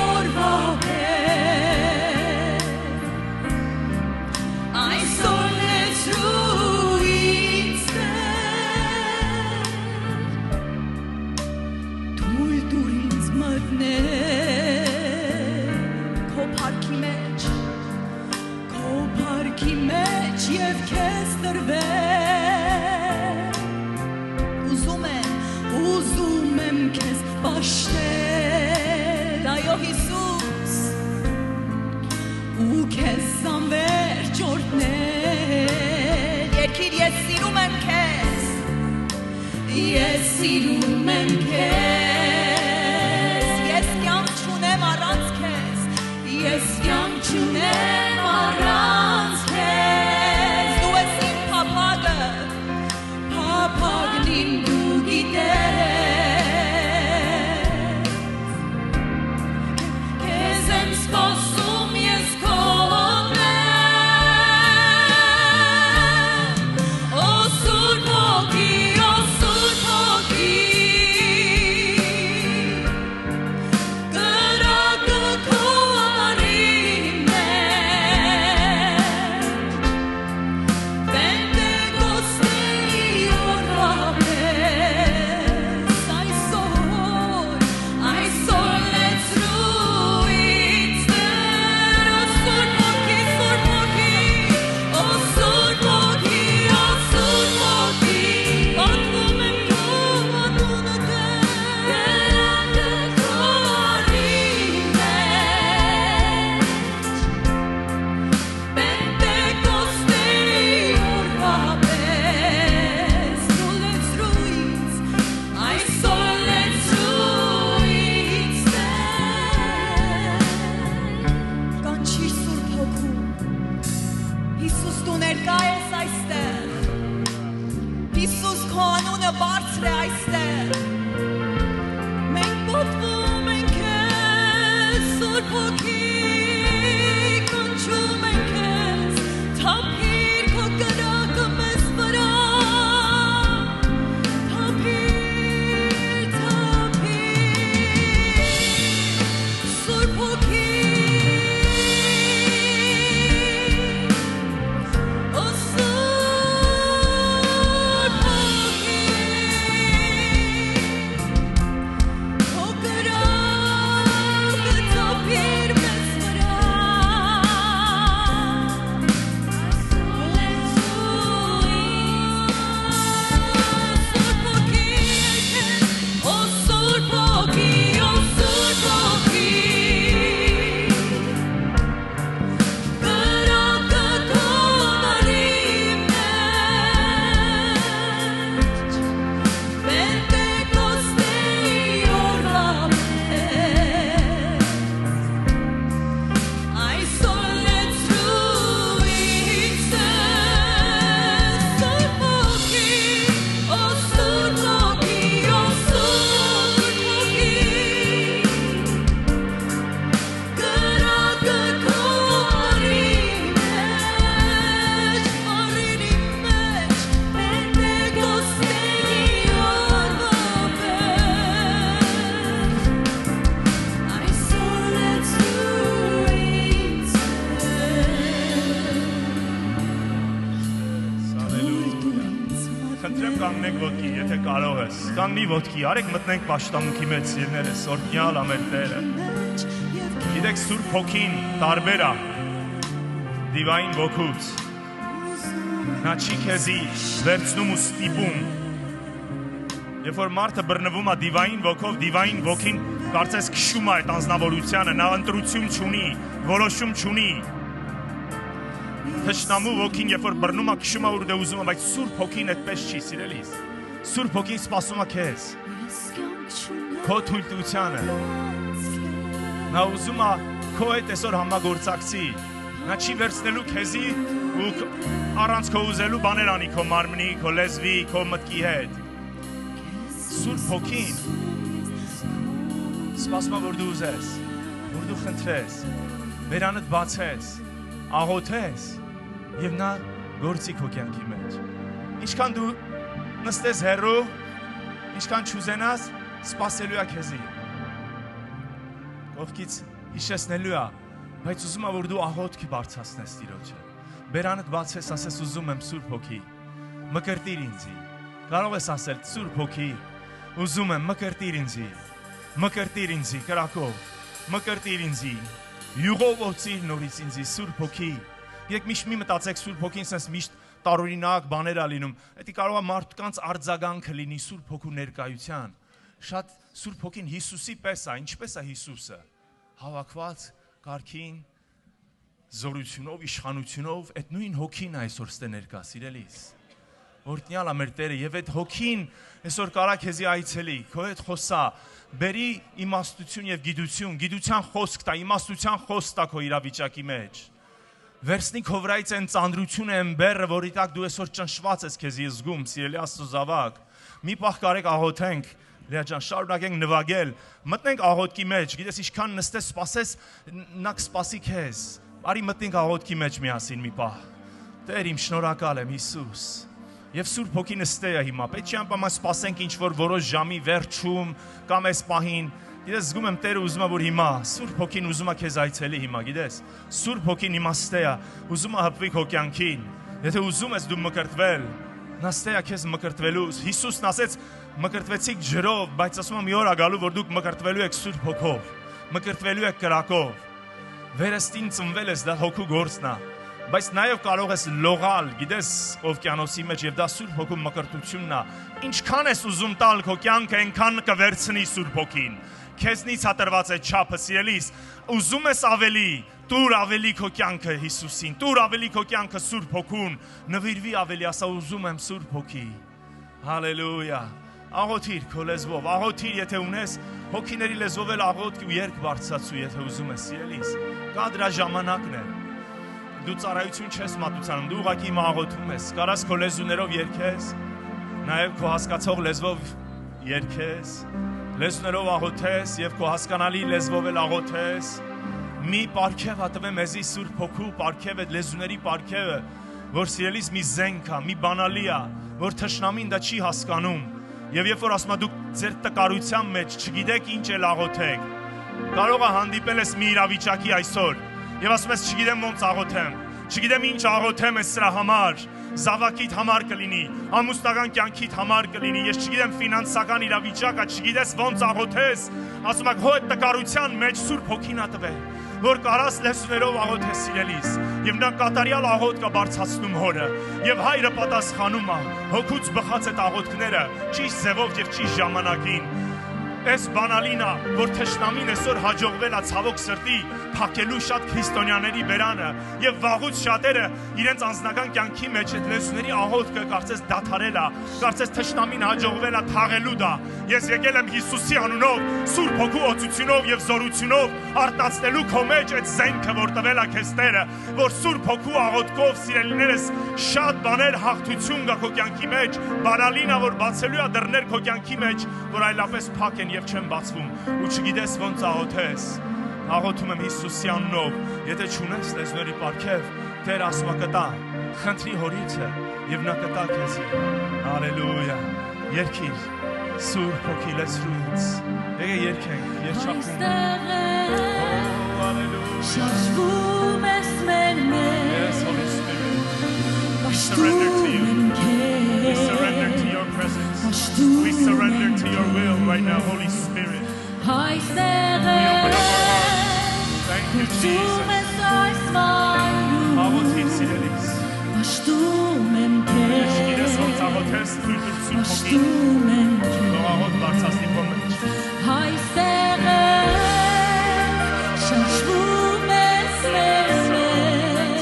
օրվա պես Այսօր լեցրու ինձ Տեր Թույլ տուր ինձ մտնել Քո փառքի մեջ եւ քեզ տրվել Ուզում եմ քեզ պաշտել Այո Հիսուս ու քեզ անվերջ օրհնել Երկիր ես սիրում եմ քեզ Ես սիրում եմ քեզ Ես կյանք չունեմ առանց քեզ Ես կյանք չունեմ առանց քեզ Դու ես իմ փափագը Փափագն իմ դու գիտես Քեզ եմ սպասում ես քոնել Օ Սուրբ Հոգի, օ Սուրբ Հոգի Կրակը քո արի մեջ կանգնած, կանգնի ոտքի, արեք մտնենք պաշտամունքի մեջ սիրներս, օրհնյալ ամեր Տերը։ Գիտեք Սուրբ Հոգին տարբեր է դիվային ոգուց։ Նա չի քեզի վերցնում ու ստիպում։ Երբ որ մարդը բռնվում է դիվային ոգով, դիվային ոգին կարծես քշում է այդ անձնավորությանը, նա ընտրություն չունի, որոշում չունի։ Թշնամու ոգին երբ որ բռնում է, քշում է ու դե ուզում է, բայց Սուրբ Հոգին այդպես չի, սիրելիս։ Սուրբ Հոգին սպասում է քեզ։ Քո թույլտվությանը։ Նա ուզում է քո հետ այսօր համագործակցի։ Նա չի վերցնելու քեզի ու առանց քո ուզելու բաներ անի քո մարմնի, քո լեզվի, քո մտքի հետ։ Սուրբ Հոգին սպասում է, որ դու ուզես, որ դու խնդրես, բերանդ բացես, աղոթես եւ նա գործի քո կյանքի մեջ։ Ինչքան դու նստես հեռու, ինչքան չուզենաս, սպասելու է քեզի։ Կողքից հիշեցնելու է, բայց ուզում է, որ դու աղոթք բարձրացնես Տիրոջը։ Բերանդ բացես, ասես ուզում եմ Սուրբ Հոգի, մկրտիր ինձի։ Կարող ես ասել Սուրբ Հոգի, ուզում եմ մկրտիր ինձի, մկրտիր ինձի կրակով, մկրտիր ինձի, յուղով օծիր նորից ինձի Սուրբ Հոգի։ Եք միշտ մի մտածեք Սուրբ Հոգին sense միշտ տարօրինակ բաներ է լինում։ Դա կարող է մարդկանց արձագանքը լինի Սուրբ Հոգու ներկայության։ Շատ Սուրբ Հոգին Հիսուսի պես է, ինչպես է Հիսուսը, հավաքված կարգին զորությունով, իշխանությունով, այդ նույն Հոգին այսօր ստե ներկա, սիրելիս։ Օրհնյալ է մեր Տերը եւ այդ Հոգին այսօր կարա քեզի այցելի, քո հետ խոսա, բերի իմաստություն եւ գիտություն, գիտության խոսք տա, իմաստության խոսք տա քո իրավիճակի մեջ։ Վերցնի քո վրայից այն ծանրությունը, այն բեռը, որի տակ դու այսօր ճնշված ես քեզի զգում, սիրելի Աստծո զավակ։ Մի պահ կարեք աղոթենք, Լեա ջան, շարունակենք նվագել, մտնենք աղոթքի մեջ, գիտես ինչքան նստես, սպասես, նա կսպասի քեզ։ Արի մտնենք աղոթքի մեջ միասին մի պահ։ Տեր իմ, շնորհակալ եմ Հիսուս։ Եվ Սուրբ Հոգին ստե է հիմա։ Պետք չի անպայման սպասենք ինչ որ որոշ ժամի վերջում կամ այս պահին։ Գիտես զգում եմ Տերը ուզում է որ հիմա Սուրբ Հոգին ուզում է քեզ այցելի հիմա, գիտես։ Սուրբ Հոգին հիմա ստե է, ուզում է հպվի քո կյանքին։ Եթե ուզում ես դու մկրտվել, նա ստե է քեզ մկրտվելու։ Հիսուսն ասեց մկրտվեցիք ջրով, բայց ասում եմ մի օր է գալու որ դուք մկրտվելու եք Սուրբ Հոգով, մկրտվելու եք կրակով։ Վերստին ծնվել ես, դա հոգու գործն է։ Բայց նաև կարող ես լողալ, գիտես, օվկիանոսի մեջ եւ դա Սուրբ Հոգու մկրտությունն է։ Ինչքան ես ուզում տալ քո կյանքը, այնքան կվերցնի Սուրբ Հոգին։ Քեզնից հատրված է չափը, սիրելիս։ Ուզում ես ավելի, տուր ավելի քո կյանքը Հիսուսին, տուր ավելի քո կյանքը Սուրբ Հոգուն, նվիրվի ավելի, ասա ուզում եմ Սուրբ Հոգի։ Հալելույա։ Աղոթիր քո լեզվով, աղոթիր, եթե ունես, հոգիների լեզվով էլ աղոթք ու երգ բարձրացու, եթե ուզում ես, սիրելիս։ Կա դրա ժամանակն է։ Դու ծառայություն չես մատուցանում, դու ուղղակի հիմա աղոթում ես, կարաս քո լեզուներով երգես, նաև քո հասկացող լեզվով երգես, լեզուներով աղոթես եւ քո հասկանալի լեզվով էլ աղոթես։ Մի պարգև հատվե մեզի Սուրբ Հոգու պարգև է, լեզուների պարգևը, որ սիրելիս մի զենք է, մի բանալի է, որ թշնամին դա չի հասկանում։ Եվ երբ որ ասում դուք ձեր տկարության մեջ չգիտեք ինչ էլ աղոթեք, կարող է հանդիպել ես մի իրավիճակի այսօր եւ ասում ես չգիտեմ ոնց աղոթեմ, չգիտեմ ինչ աղոթեմ ես սրա համար, զավակիդ համար կլինի, ամուսնական կյանքիդ համար կլինի, ես չգիտեմ ֆինանսական իրավիճակը, չգիտես ոնց աղոթես, ասում եք հո այդ տկարության մեջ Սուրբ Հոգին ա տվել, որ կարաս լեզուներով աղոթես սիրելիս, եւ նա կատարյալ աղոթք բարձրացնում հորը, եւ հայրը պատասխանում է, հոգուց բխած այդ աղոթքները, ճիշտ ձևով եւ ճիշտ ժամանակին։ Այս բանալին է, որ թշնամին այսօր հաջողվել է ցավոք սրտի փակելու շատ քրիստոնյաների բերանը եւ վաղուց շատերը իրենց անձնական կյանքի մեջ այդ լեզուների աղոթքը կարծես դադարել է, կարծես թշնամին հաջողվել է թաղելու դա։ Ես եկել եմ Հիսուսի անունով, Սուրբ Հոգու օծությունով եւ զորությունով արտացնելու քո մեջ այդ զենքը, որ տվել է քեզ Տերը, որ Սուրբ Հոգու աղոթքով սիրելիներս շատ բաներ հաղթություն գա քո կյանքի մեջ, բանալին է, որ բացելու է դռներ քո կյանքի մեջ, որ այլապես փակ են եւ չեն բացվում ու չգիտես ոնց աղոթես։ Աղոթում եմ Հիսուսի անունով, եթե չունես լեզուների պարգև, Տեր ասում է կտա, խնդրի հորիցը եւ նա կտա քեզի։ Հալելույա։ Երգիր Սուրբ Հոգի լեզու ինձ։ Եկեք երգենք, երգչախում։ Հալելույա։ Շարժվում ես մեր մեջ։ Yes, Holy Spirit. Պաշտում ենք քեզ։ We surrender to your presence. We surrender to your will right now, Holy Spirit. Այստեղ Thank you, Դու Jesus. ես այս վայրում Աղոթիր սիրելիս։ Պաշտում եմ քեզ Իրես ոնց աղոթես թույլտուր Սուրբ Հոգին։ Պաշտում եմ քեզ Թող աղոթ բարձրացնի քո մեջ։ Այստեղ շարժվում ես մեզ մեջ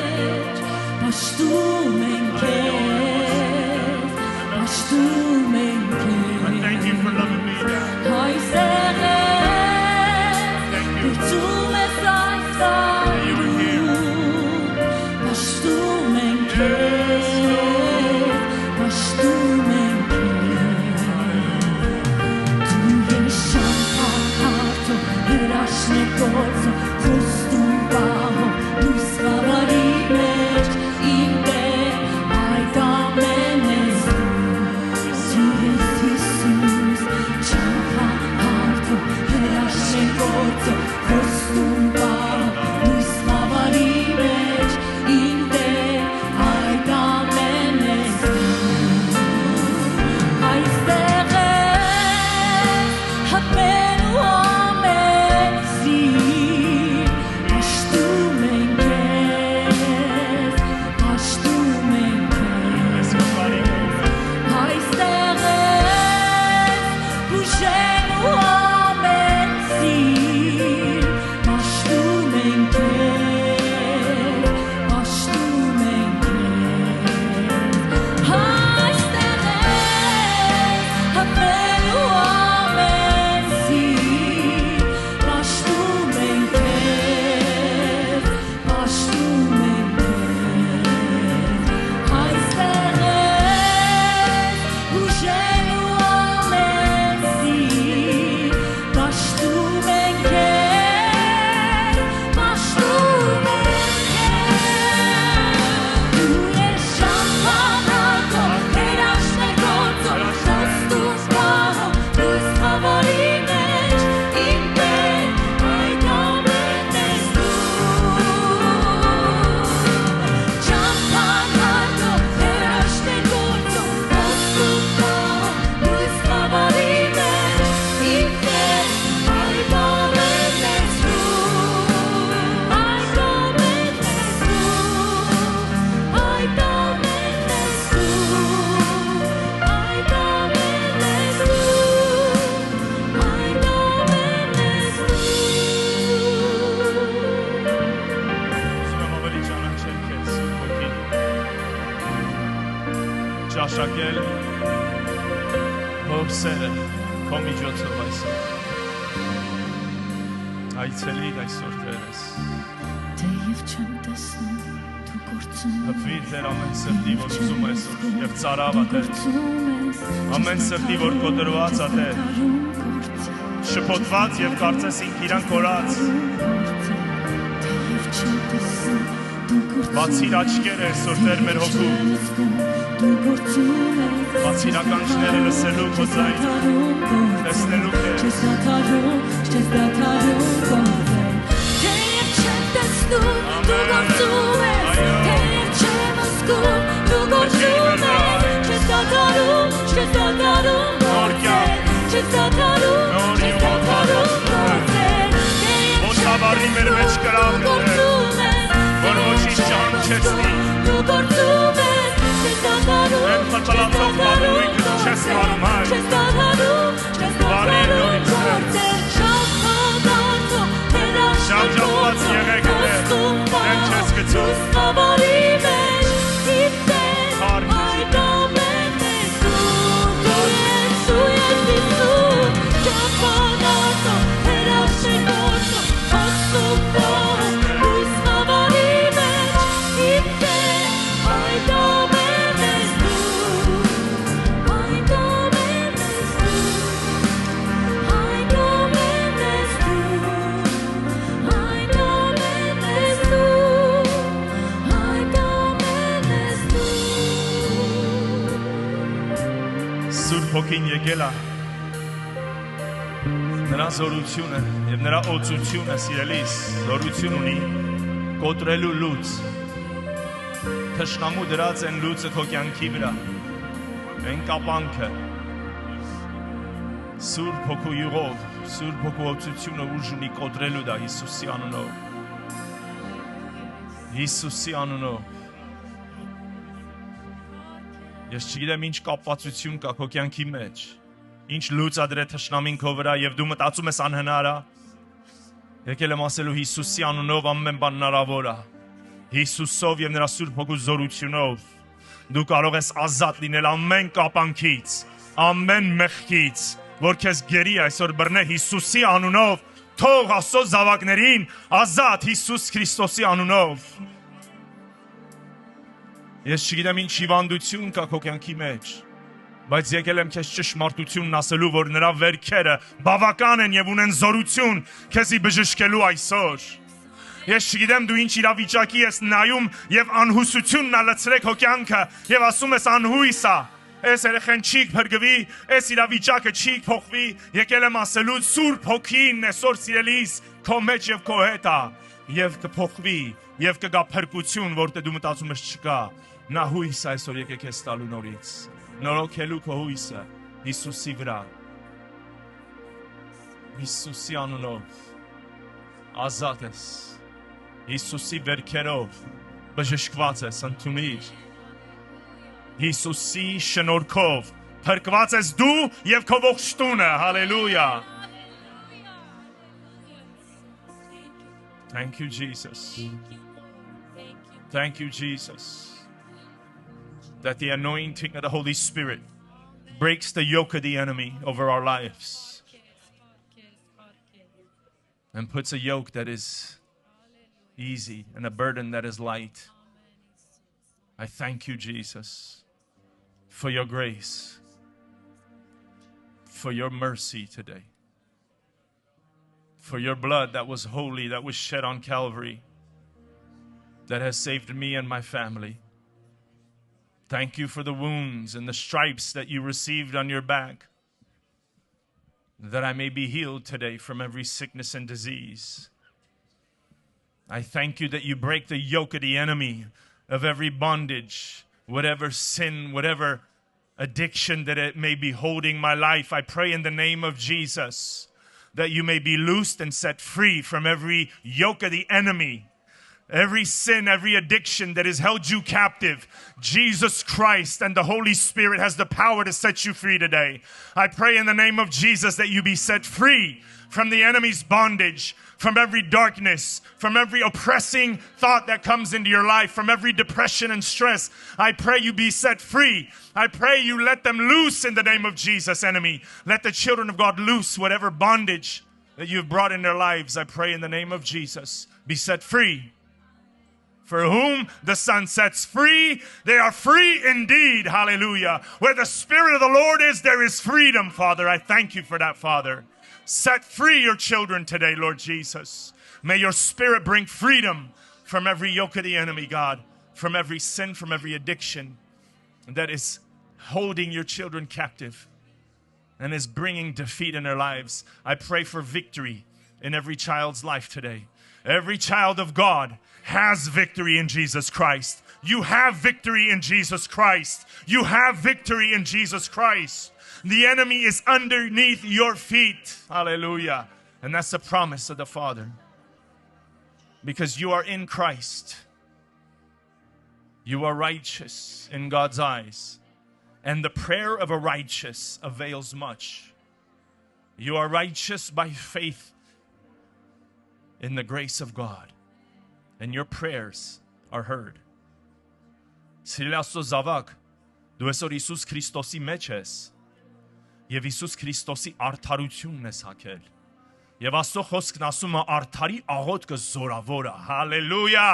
Պաշտում եմ քեզ Պաշտում եմ And thank you for loving me, God. Այստեղ Thank you. Դու ես այս վայրում Պաշտում եմ քեզ Պաշտում եմ քեզ Դու ես շամփահարթո հրաշն է գործը Խոստում պահո լույս խավարի մեջ Իմ Տեր այդ ամեն ես դու Հիսուս շամփահարթո հրաշն է գործը Խոստում պահո լույս խավարի մեջ Իմ Տեր այդ ամեն ես Այստեղ հապելու ամենսի Պաշտում են քեզ, պաշտում են քեզ Ես բարի Այստեղ բուժելու ամենսի Պաշտում են քեզ, պաշտում են քեզ Այստեղ հապելու ամենսի Պաշտում են քեզ, պաշտում են քեզ Այստեղ բուժելու ամենսի Պաշտում են քեզ, պաշտում են քեզ Դու ես շամփահարթո հրաշն է գործը Խոստում պահո լույս խավարի մեջ Իմ Տեր այդ ամենն ես դու Շամփահարթո հրաշն է գործը Խոստում պահո լույս խավարի մեջ Իմ Տեր այդ ամենն ես դու Այդ ամենն ես դու Այդ ամենն ես դու Այդ ամենն ես Ուզում եմ ավելի ճանաչել քեզ, Սուրբ Հոգին։ Ճաշակել Հոր սերը քո միջոցով այսօր։ Այցելիր այսօր Տերես։ Թեև չեմ տեսնում դու գործում Հպվիր Տեր ամեն սրտի, որ ուզում ես եւ ծարավա Տեր։ Ամեն սրտի, որ կոտրված ա Տեր։ Շփոթված եւ կարծես ինք իրան կորած։ Բացիր աչքերը այսօր Տեր մեր հոգու։ Բացիր ականջները լսելու քո ձայնը, տեսնելու քեզ։ Չես դադարում գործել Թեև չեմ տեսնում դու գործում ես Թեև չեմ զգում դու գործում ես Չես դադարում գործել Չես դադարում գործել Ոչ հավարի մեր մեջ կրավն է, որ ոչինչ չհանչեցնի։ Դու գործում ես Չես դադարում Մենք խլխլացող մարմնույթը դու չես մարում, հայր։ Չես դադարում Բարի Նորից գործել Շամփահարթո հրաշն է Շրջապված եղեք Տեր, դեն չես գցում։ Խավարի մեջ իմ Տեր Հարկ այդ ամենն ես դու ես Հիսուս Շամփահարթո հրաշն է գործը Խոստում պահո լույս խավարի մեջ իմ Տեր այդ ամենն ես դու Այդ ամենն ես դու Այդ ամենն ես դու Այդ ամենն ես դու Այդ ամենն ես դու Սուրբ Հոգին եկել է։ Նրա զորությունը եւ նրա օծությունը սիրելիս զորություն ունի կոտրելու լույս։ Թշնամու դրած են լույսը քո կյանքի վրա։ Այն կապանքը Սուրբ Հոգու յուղով, Սուրբ Հոգու օծությունը ուժ ունի կոտրելու դա Հիսուսի անունով։ Հիսուսի անունով։ Ես չգիտեմ ինչ կապվածություն կա քո կյանքի մեջ, ինչ լուծադրե թշնամին քո վրա եւ դու մտածում ես անհնար է։ Եկել եմ ասելու Հիսուսի անունով ամեն բան հնարավոր է։ Հիսուսով եւ նրա Սուրբ Հոգու զորությունով դու կարող ես ազատ լինել ամեն կապանքից, ամեն մեղքից, որ քեզ գերի այսօր բռնե Հիսուսի անունով, թող Աստծո զավակներին ազատ Հիսուս Քրիստոսի անունով։ Ես չգիտեմ ինչ հիվանդություն կա քո կյանքի մեջ, բայց եկել եմ քեզ ճշմարտությունն ասելու, որ նրա վերքերը բավական են եւ ունեն զորություն քեզի բժշկելու այսօր։ Ես չգիտեմ դու ինչ իրավիճակի ես նայում եւ անհուսությունն ալցրեք քո կյանքը եւ ասում ես անհույս է։ Այս երեխան չի փրկվի, այս իրավիճակը չի փոխվի, եկել եմ ասելու Սուրբ Հոգին այսօր սիրելիս քո մեջ եւ քո հետ է եւ կփոխվի եւ կգա փրկություն, որտեղ դու մտածում ես չկա։ Նա հույս այսօր եկեք ես տալու նորից։ Նորոգելու քո հույսը Հիսուսի վրա։ Հիսուսի անունով ազատ ես։ Հիսուսի վերքերով բժշկված ես, ընդունիր։ Հիսուսի շնորհքով փրկված ես դու եւ քո ողջ տունը, հալելույա։ Thank you, Jesus. Thank you, Jesus. That the anointing of the Holy Spirit breaks the yoke of the enemy over our lives and puts a yoke that is easy and a burden that is light. I thank you, Jesus, for your grace, for your mercy today, for your blood that was holy, that was shed on Calvary, that has saved me and my family. Thank you for the wounds and the stripes that you received on your back, that I may be healed today from every sickness and disease. I thank you that you break the yoke of the enemy, of every bondage, whatever sin, whatever addiction that it may be holding my life. I pray in the name of Jesus that you may be loosed and set free from every yoke of the enemy. Every sin, every addiction that has held you captive, Jesus Christ and the Holy Spirit has the power to set you free today. I pray in the name of Jesus that you be set free from the enemy's bondage, from every darkness, from every oppressing thought that comes into your life, from every depression and stress. I pray you be set free. I pray you let them loose in the name of Jesus, enemy. Let the children of God loose whatever bondage that you've brought in their lives. I pray in the name of Jesus, be set free. For whom the Son sets free, they are free indeed. Hallelujah. Where the Spirit of the Lord is, there is freedom, Father. I thank you for that, Father. Set free your children today, Lord Jesus. May your Spirit bring freedom from every yoke of the enemy, God, from every sin, from every addiction that is holding your children captive and is bringing defeat in their lives. I pray for victory in every child's life today. Every child of God has victory in Jesus Christ. You have victory in Jesus Christ. You have victory in Jesus Christ. The enemy is underneath your feet. Hallelujah. And that's the promise of the Father. Because you are in Christ. You are righteous in God's eyes. And the prayer of a righteous avails much. You are righteous by faith in the grace of God. And your prayers are heard. Սիրելի Աստծո զավակ, դու այսօր Հիսուս Քրիստոսի մեջ ես. Եվ Հիսուս Քրիստոսի արդարությունն ես հագել. Եվ Աստծո խոսքն ասում է արդարի աղոթքը զորավոր է. Հալելույա.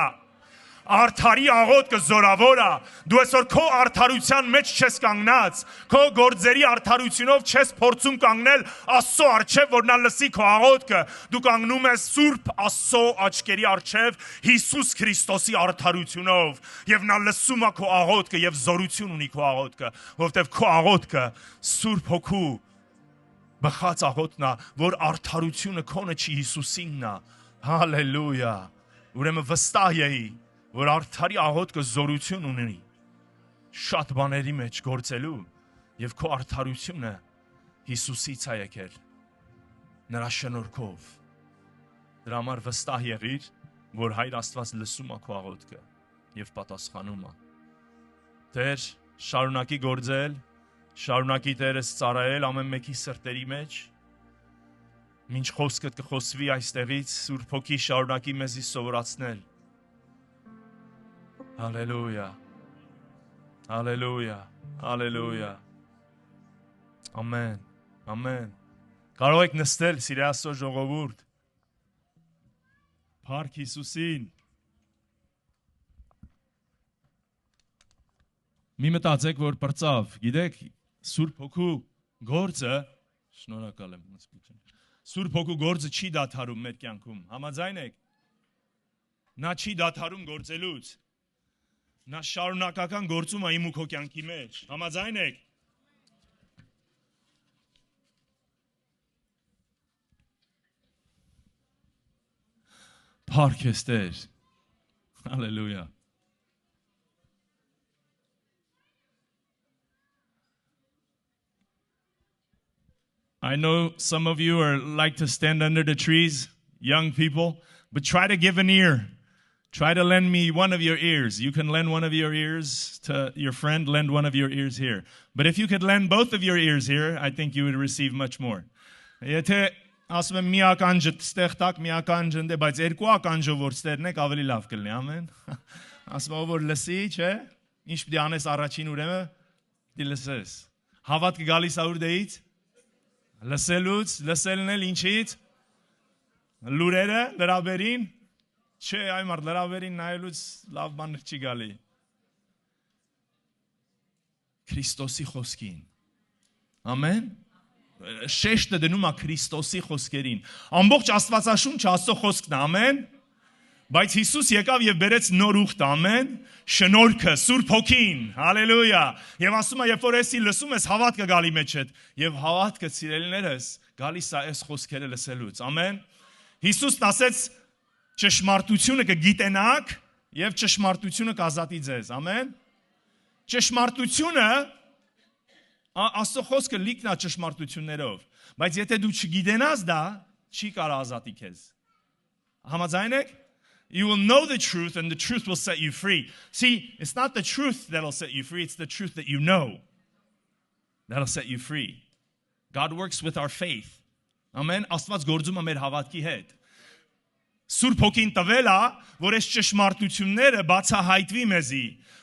Արդարի աղոթքը զորավոր է. Դու այսօր քո արդարության մեջ չես կանգնած. Քո գործերի արդարությունով չես փորձում կանգնել Աստծո առջև, որ նա լսի քո աղոթքը. Դու կանգնում ես Սուրբ Աստծո աչքերի առջև Հիսուս Քրիստոսի արդարությունով. Եվ նա լսում է քո աղոթքը եւ զորություն ունի քո աղոթքը, որովհետեւ քո աղոթքը Սուրբ Հոգու բխած աղոթն է, որ արդարությունը քոնը չի Հիսուսինն է. Հալելույա. Ուրեմն վստահ եի, որ արդարի աղոթքը զորություն ունի շատ բաների մեջ գործելու եւ քո արդարությունը Հիսուսից է եկել, նրա շնորհքով։ Դրա համար վստահ եղիր, որ Հայր Աստված լսում է քո աղոթքը եւ պատասխանում է։ Տեր, շարունակի գործել, շարունակի Տերս ծառայել ամեն մեկի սրտերի մեջ։ Մինչ խոսքդ կխոսվի այստեղից, Սուրբ Հոգի շարունակի մեզի սովորացնել։ Հալելույա։ Հալելույա։ Հալելույա։ Ամեն։ Ամեն։ Կարող եք նստել, սիրահասո ժողովուրդ։ Փառք Հիսուսին։ Մի մտածեք, որ պրծավ, գիտեք, Սուրբ Հոգու գործը, շնորհակալ եմ, Սուրբ Հոգու գործը չի դադարում մեր կյանքում, համաձայն եք։ Նա չի դադարում գործելուց։ Նա շարունակական գործում է իմ ու քո կյանքի մեջ, համաձայն եք։ Փառք ես Տեր։ Հալելույա։ I know some of you like to stand under the trees, young people, but try to give an ear. Try to lend me one of your ears. You can lend one of your ears to your friend, lend one of your ears here. But if you could lend both of your ears here, I think you would receive much more. Եթե ասում եմ մի ականջը ստեղ տակ, մի ականջը ընդ է, բայց երկու ականջով որ ստերնեք ավելի լավ կլինի, ամեն։ Ասում եմ որ լսի, չէ՞։ Ինչ պիտի անես առաջին ուրեմն, պիտի լսես։ Հավատք գալիս ուրդեից։ Լսելուց, լսելն էլ ինչից։ Լուրերը լրաբերին, չէ, այ մարդ լրաբերին նայելուց լավ բան չի գալի։ Քրիստոսի խոսքին։ Ամեն։ Շեշտը դնում է Քրիստոսի խոսքերին։ Ամբողջ Աստվածաշունչը Աստծո խոսքն է, ամեն։ Բայց Հիսուս եկավ եւ բերեց նոր ուխտ, ամեն։ Շնորհքը, Սուրբ Հոգին, հալելույա։ Եվ ասում է, երբ որ էսի լսում ես, հավատքը գալի մեջդ, եւ հավատքը սիրելիներս գալիս է այս խոսքերը լսելուց, ամեն։ Հիսուսն ասեց, ճշմարտությունը կգիտենաք եւ ճշմարտությունը կազատի ձեզ, ամեն։ Ճշմարտությունը Աստծո խոսքը լիքն է ճշմարտություններով, բայց եթե դու չգիտենաս դա, չի կարող ազատի քեզ։ Համաձայն եք? You will know the truth and the truth will set you free. See, it's not the truth that'll set you free, it's the truth that you know that'll set you free. God works with our faith. Amen. Աստված գործում է մեր հավատքի հետ։ Սուրբ Հոգին տվել է, որ այս ճշմարտությունները բացահայտվի մեզի,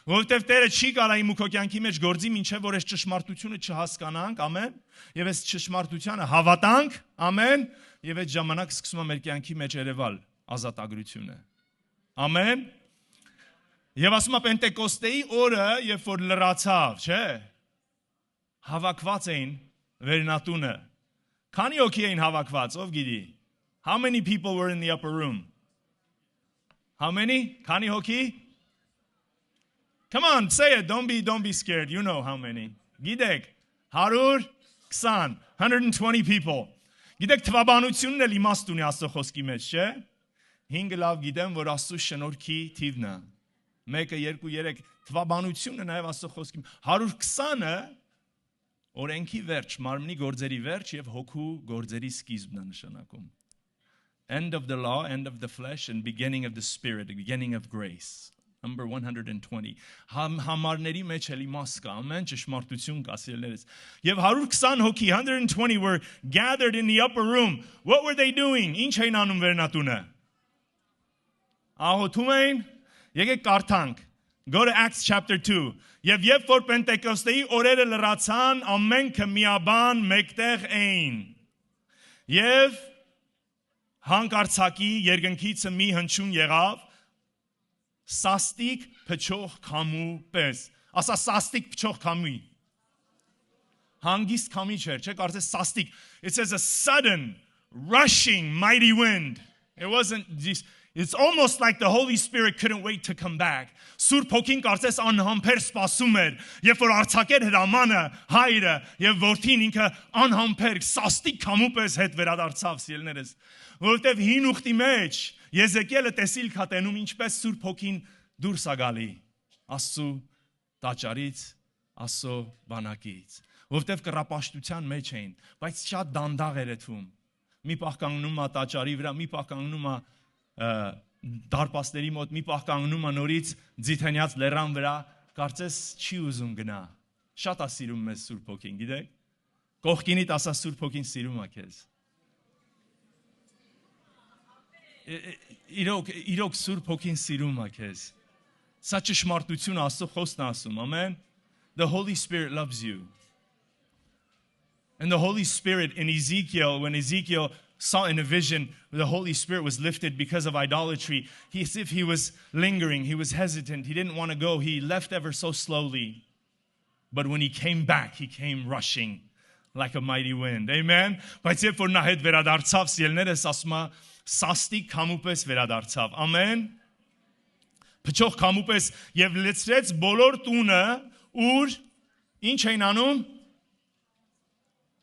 որովհետև Տերը չի կարող իմ ու քո կյանքի մեջ գործի, մինչև որ այս ճշմարտությունը չհասկանանք, ամեն, եւ այս ճշմարտությանը հավատանք, ամեն, եւ այդ ժամանակ սկսում է մեր կյանքի մեջ երևալ ազատագրությունը։ Ամեն։ Եվ ասում է Պենտեկոստեի օրը, երբ որ լրացավ, չէ՞։ Հավաքված էին վերնատունը։ Քանի հոգի էին հավաքված, ով գիտի։ How many people were in the upper room? How many? Քանի հոգի? Come on, say it. Don't be scared. You know how many. Գիտեք, 120, 120 people. Գիտեք, թվաբանությունն էլ իմաստ ունի Աստծո խոսքի մեջ, չէ՞։ 5 լավ գիտեմ, որ Աստծո շնորհքի թիվն է։ 1, 2, 3 թվաբանությունը նաև Աստծո խոսքի 120-ը օրենքի վերջ, մարմնի գործերի վերջ եւ հոգու գործերի սկիզբն է նշանակում։ End of the law, end of the flesh, and beginning of the spirit, the beginning of grace. Number 120. Համարների մեջ էլի մաս կա, ամեն ճշմարտություն կա սիրելիներս։ Եվ 120 հոգի, 120 were gathered in the upper room. What were they doing? Ինչ էին անում վերնատունը։ Աղոթում էին։ Եկեք կարդանք. Go to Acts chapter 2. Եվ երբ որ Պենտեկոստեի օրերը լրացան, ամենքը միաբան մեկտեղ էին։ Եվ հանկարծակի երկնքիցը մի հնչյուն եղավ, սաստիկ փչող քամու պես։ Ասա սաստիկ փչող քամի։ Հանգիստ քամի չէր, չէ՞ կարծես սաստիկ. It says a sudden rushing mighty wind. It wasn't just It's almost like the Holy Spirit couldn't wait to come back. Սուրբ Հոգին կարծես անհամբեր սպասում էր, երբ որ արձակեր հրամանը հայրը եւ որդին ինքը անհամբեր սաստիկ քամու պես հետ վերադարձավ սիրելիներս, որովհետեւ հին ուխտի մեջ Եզեկիելը տեսիլ քատենում ինչպես Սուրբ Հոգին դուրս է գալի Աստծո տաճարից, Աստծո բանակից, որտեվ կռապաշտության մեջ էին, բայց շատ դանդաղ էր ըթվում։ Մի պահ կանգնում է տաճարի վրա, մի պահ կանգնում է դարպասների մոտ, մի պահ կանգնում է նորից Ձիթենյաց լեռան վրա, կարծես չի ուզում գնա։ Շատ է սիրում մեզ Սուրբ Հոգին, գիտեք։ Կողքինիդ ասա Սուրբ Հոգին սիրում է քեզ։ Իրոք Սուրբ Հոգին սիրում է քեզ։ Սա ճշմարտություն Աստծո խոսքն ասում, ամեն։ The Holy Spirit loves you. And the Holy Spirit in Ezekiel, when Ezekiel saw in a vision, the Holy Spirit was lifted because of idolatry. As if he was lingering, he was hesitant, he didn't want to go, he left ever so slowly. But when he came back, he came rushing like a mighty wind. Amen. Բայց երբ որ նա հետ վերադարձավ, սիրելիներս ասում է, սաստիկ քամուպես վերադարձավ։ Ամեն։ Փչող քամուպես եւ լցրեց բոլոր տունը, ուր ինչ էին անում։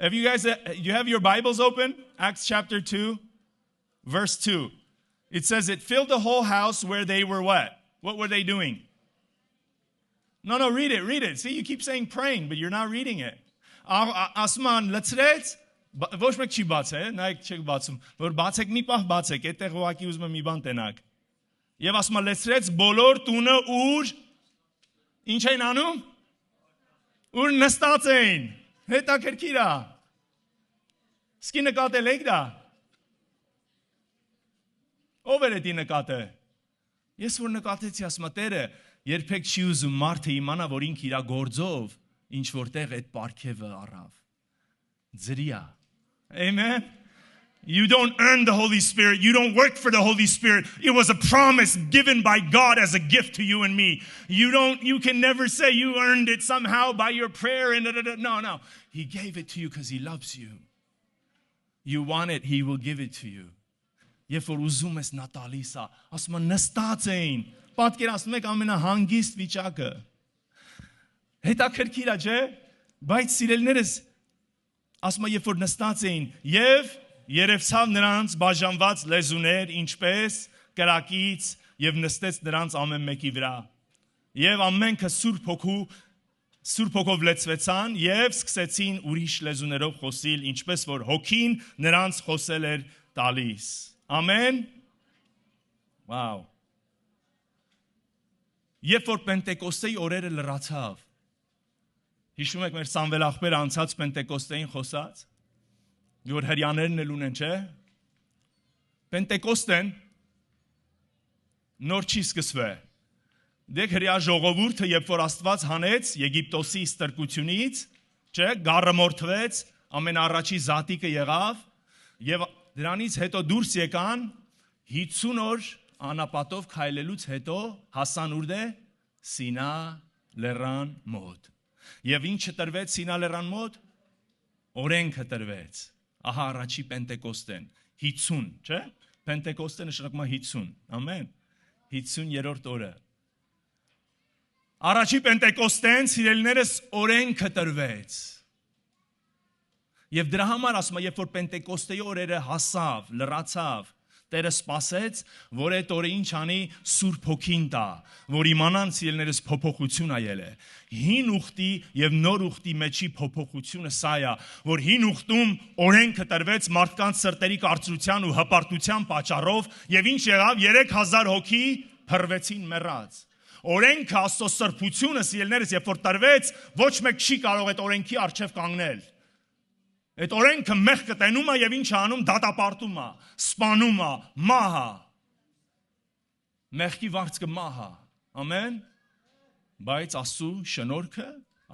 Have you have your Bibles open? Acts chapter 2, verse 2. It says it filled the whole house where they were what? What were they doing? No, read it. See, you keep saying praying, but you're not reading it. Ասման լցրեց, ոչ մեկ չի բաց է, նայեք չեք բացում, որ բացեք մի պահ բացեք, այդտեղ ուղակի ուզում եմ մի բան տենակ։ Եվ ասում լցրեց բոլոր տունը ուր ինչ էին անում? Ուր նստած էին։ Հետաքրքիր է։ Սկի նկատել եք դա։ Ով էր դա նկատել։ Ես որ նկատեցի ասում Տերը, երբեք չի ուզում մարդը իմանա, որ ինքը իր գործով ինչ որտեղ այդ պարգևը առավ։ Ձրիա։ Amen. You don't earn the Holy Spirit. You don't work for the Holy Spirit. It was a promise given by God as a gift to you and me. You can never say you earned it somehow by your prayer and no. He gave it to you because he loves you. You want it, he will give it to you. Երբ որ ուզում ես նա տալիս է, ասում են նստած էին, պատկերացնում եք ամենահանգիստ վիճակը։ Հետաքրքիր է, չէ՞, բայց սիրելիներս ասում են երբ որ նստած էին եւ երևցավ նրանց բաժանված լեզուներ, ինչպես կրակից եւ նստեց նրանց ամեն մեկի վրա։ Եվ ամենքը Սուրբ Հոգով լեցվեցան եւ սկսեցին ուրիշ լեզուներով խոսել, ինչպես որ Հոգին նրանց խոսել էր տալիս։ Ամեն։ Wow. Երբ որ Պենտեկոստեի օրերը լրացավ, հիշում եք մեր Սամվել աղբերը անցած Պենտեկոստեին խոսած, որ հրյաներն էլ ունեն, չէ՞։ Պենտեկոստեն նոր չի սկսվել։ Դեք հրյա ժողովուրդը, երբ որ Աստված հանեց Եգիպտոսի ստրկությունից, չէ, գառմորթվեց, ամենառաջի զատիկը եղավ, եւ դրանից հետո դուրս եկան 50 օր անապատով քայլելուց հետո հասան ուր դե Սինա լեռան մոտ։ Եվ ինչը տրվեց Սինա լեռան մոտ, օրենքը տրվեց։ Ահա առաջի Պենտեկոստեն 50, չէ՞։ Պենտեկոստը նշանակում է 50, ամեն։ 50-րդ օրը։ Առաջի Պենտեկոստեն սիրելիներս օրենքը տրվեց։ Եվ դրա համար ասում եմ, երբ որ Պենտեկոստեի օրերը հասավ, լրացավ, Տերը սպասեց, որ այդ օրը ինչ անի Սուրբ Հոգին տա, որ իմանան սիրելիներս փոփոխություն ա ելել։ Հին ուխտի եւ նոր ուխտի մեջի փոփոխությունը սա է, որ հին ուխտում օրենքը տրվեց մարդկանց սրտերի կարծրության ու հպարտության պատճառով եւ ինչ եղավ 3000 հոգի փրվեցին մեռած։ Օրենքը Աստծո սրբությունը սիրելիներս երբ որ տրվեց, ոչ մեկ չի կարող այդ օրենքի առջև կանգնել։ Այդ օրենքը մեղքը տենում է եւ ինչ անում, դատապարտում է, սպանում է, մահ է։ Մեղքի վարձքը մահ է։ Ամեն։ Բայց Աստծո շնորհքը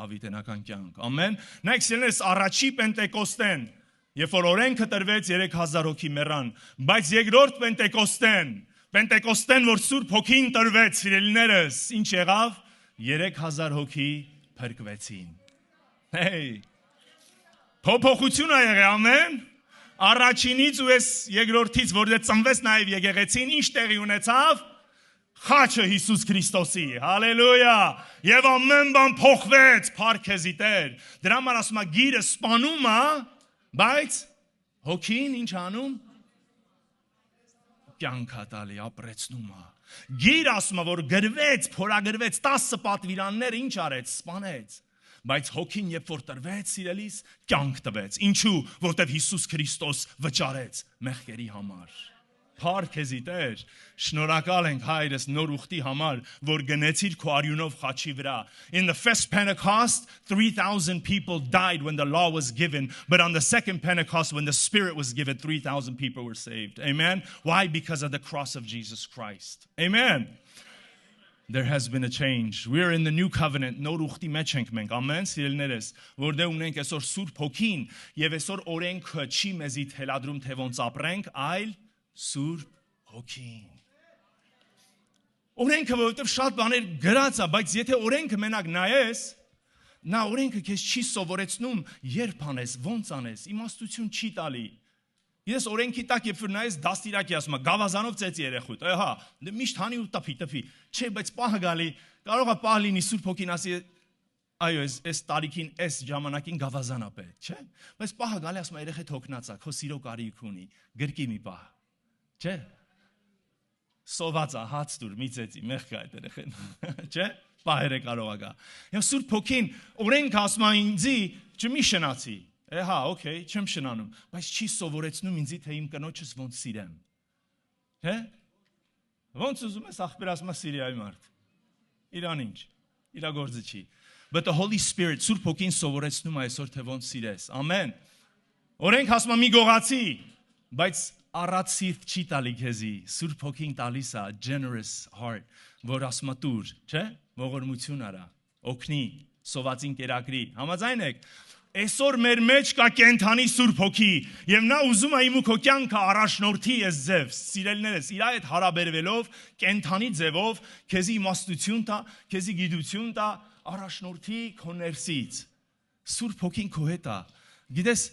ավիտենական կյանք։ Ամեն։ Նայեք սիրելիներս առաջի Պենտեկոստեն, երբ որ օրենքը տրվեց 3000 հոգի մեռան, բայց երկրորդ Պենտեկոստեն, որ Սուրբ Հոգին տրվեց, սիրելիներս, ինչ եղավ, 3000 հոգի փրկվեցին։ Հեյ։ Փոփոխություն ա եղել, ամեն։ Առաջինից ու այս երկրորդից, որ դե ծնվեց նաև եկեղեցին, ինչ տեղի ունեցավ։ Խաչը Հիսուս Քրիստոսի, հալելույա, եւ ամեն բան փոխվեց, փառքեզի Տեր։ Դրա համար ասում է գիրը սպանում է, բայց հոգին ինչ անում։ Կյանքա տալի, ապրեցնում է։ Գիր ասում է, որ գրվեց, փորագրվեց 10 պատվիրաններ ինչ արեց, սպանեց։ Բայց հոգին երբ որ տրվեց, սիրելիս, կյանք տվեց։ Ինչու? Որտեվ Հիսուս Քրիստոս վճարեց մեղքերի համար։ Փառք քեզի Տեր, շնորհակալ ենք Հայրս նոր ուխտի համար, որ գնեցիր քո արյունով խաչի վրա. In the first Pentecost, 3,000 people died when the law was given, but on the second Pentecost, when the Spirit was given, 3,000 people were saved. Amen. Why? Because of the cross of Jesus Christ. Amen. There has been a change. We're in the new covenant. Նոր ուխտի մեջ ենք մենք, ամեն սիրելիներս, որտեղ ունենք այսօր Սուրբ Հոգին, եւ այսօր օրենքը չի մեզի թելադրում թե ոնց ապրենք, այլ Սուրբ Հոգին։ Օրենքը որովհետև շատ բաներ գրած է, բայց եթե օրենքը մենակ նայես, նա օրենքը քեզ չի սովորեցնում երբ անես, ոնց անես, իմաստություն չի տալի։ Ես օրենքի տակ երբ որ նայես դաստիարակի ասում եմ, գավազանով ծեծի երեխուդ, ահա, միշտ հանի ու տփի, չէ, բայց պահը գալի, կարող է պահ լինի Սուրբ Հոգին ասի, այո, այս տարիքին, այս ժամանակին գավազան է պետք, չէ, բայց պահը գալի ասում է երեխեդ հոգնած է, քո սիրո կարիք ունի, գրկի մի պահ, չէ, սոված է, հաց դուր, մի ծեծի, մեղք է այդ երեխեն, չէ, պահերը կարող է գա։ Եվ Սուրբ Հոգին օրենքը ասում է ինձի, չմի շնացի, հա, օքեյ, չեմ շնանում, բայց չի սովորեցնում ինձի, թե իմ կնոջս ոնց սիրեմ, չէ, ոնց ուզում ես ախպեր ասում է Սիրիայի մարդ, իրան ինչ, իրա գործը չի, but the Holy Spirit, Սուրբ Հոգին սովորեցնում է այսօր, թե ոնց սիրես, ամեն, օրենք ասում է մի գողացի, բայց առատ սիրտ չի տալի քեզի, Սուրբ Հոգին տալիս է generous heart, որ ասում է տուր, չէ, ողորմություն արա, օգնի, սովածին կերակրի, համաձայն եք, այսօր մեր մեջ կա կենթանի Սուրբ Հոգի, եւ նա ուզում է իմ ու քո կյանքը առաջնորդի ես ձև, սիրելիներս, իր հետ հարաբերվելով կենթանի ձևով, քեզի իմաստություն տա, քեզի գիտություն տա, առաջնորդի քո ներսից։ Սուրբ Հոգին քո հետ է։ Գիտես,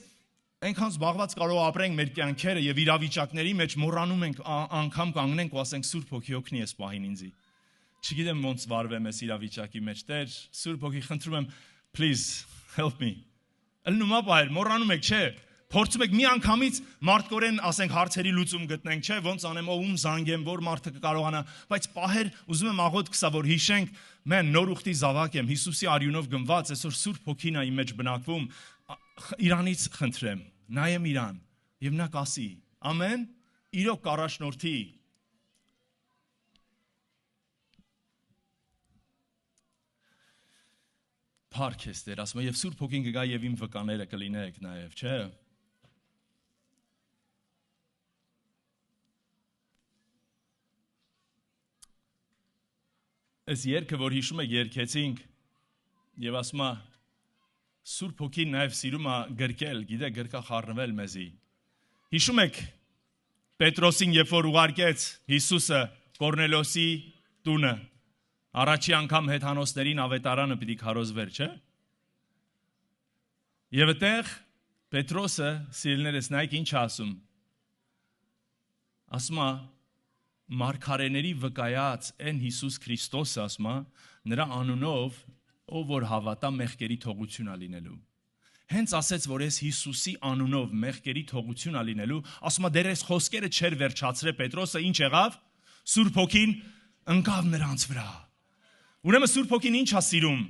այնքան զբաղված կարող ապրենք մեր կյանքերը եւ իրավիճակների մեջ մոռանում ենք անգամ կանգնենք ու ասենք Սուրբ Հոգի օգնի ես պահին ինձի։ Չգիտեմ ոնց վարվեմ այս իրավիճակի մեջ, Տեր, Սուրբ Հոգի խնդրում եմ, please help me։ Ելնումա բայր, մոռանում եք, չէ, փորձում եք մի անգամից մարդկորեն ասենք հարցերի լուծում գտնենք, չէ, ոնց անեմ, ում զանգեմ, որ մարդը կկարողանա, բայց պահեր ուզում եմ աղոտ կսա, որ հիշենք, մեն նոր ուխտի զավակ եմ, Հիսուսի արյունով գնված, այսօր Սուրբ Հոգին է իմ մեջ բնակվում, Իրանից խնդրեմ, նայեմ իրան, եւ նա կասի, ամեն, իրոք կառաջնորդի։ Փառք ես Տեր, ասում եմ, եւ Սուրբ Հոգին կգա եւ իմ վկաները կլինեք նաեւ, չէ։ Այս երգը, որ հիշում եք, երգեցինք եւ ասում է Սուրբ Հոգին նաեւ սիրում է գրկել, գիտեք, գրկա խառնվել մեզի։ Հիշում եք Պետրոսին, երբ որ ուղարկեց Հիսուսը Կորնելոսի տունը, առաջի անգամ հեթանոսներին ավետարանը պիտի քարոզվեր, չէ՞։ Եվ այդտեղ Պետրոսը, սիրելիներս, նայեք ինչ ասում։ Ասում է մարգարեների վկայած այն Հիսուս Քրիստոսը, ասում է, նրա անունով, ով որ հավատա մեղքերի թողություն ա լինելու։ Հենց ասեց, որ այս Հիսուսի անունով մեղքերի թողություն ա լինելու, ասում է դեռ այս խոսքերը չէր վերջացրել Պետրոսը, ինչ եղավ։ Սուրբ Հոգին ընկավ նրանց վրա։ Ուրեմն Սուրբ Հոգին ինչ է սիրում,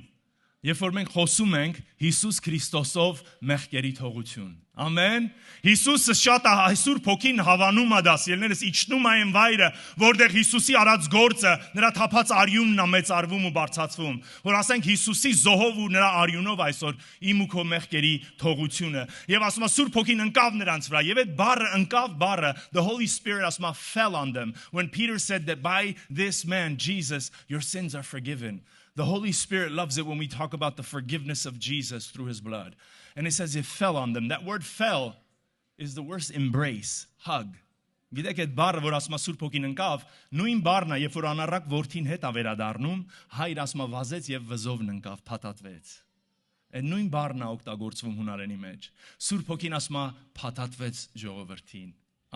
երբ որ մենք խոսում ենք Հիսուս Քրիստոսով մեղքերի թողություն։ Ամեն։ Հիսուսը շատ է, Սուրբ Հոգին հավանում է դա, սիրելիներս, իջնում է այն վայրը, որտեղ Հիսուսի արած գործը, նրա թափած արյունն է մեծարվում ու բարձրացվում, որ ասենք Հիսուսի զոհով ու նրա արյունով այսօր իմ ու քո մեղքերի թողությունը։ Եվ ասում է Սուրբ Հոգին ընկավ նրանց վրա, եւ այդ բառը ընկավ բառը, the Holy Spirit ասում է fell on them. When Peter said that by this man Jesus your sins are forgiven. The Holy Spirit loves it when we talk about the forgiveness of Jesus through his blood. And it says it fell on them. That word fell is the word embrace, hug. Գիտեք այդ բառը, որ ասում է Սուրբ Հոգին ընկավ, նույն բառն է, երբ որ անառակ որդին հետ է վերադառնում, հայր ասում է վազեց եւ վզովն ընկավ, փաթաթվեց։ Այդ նույն բառն է օգտագործվում հունարենի մեջ։ Սուրբ Հոգին ասում է փաթաթվեց ժողովրդին։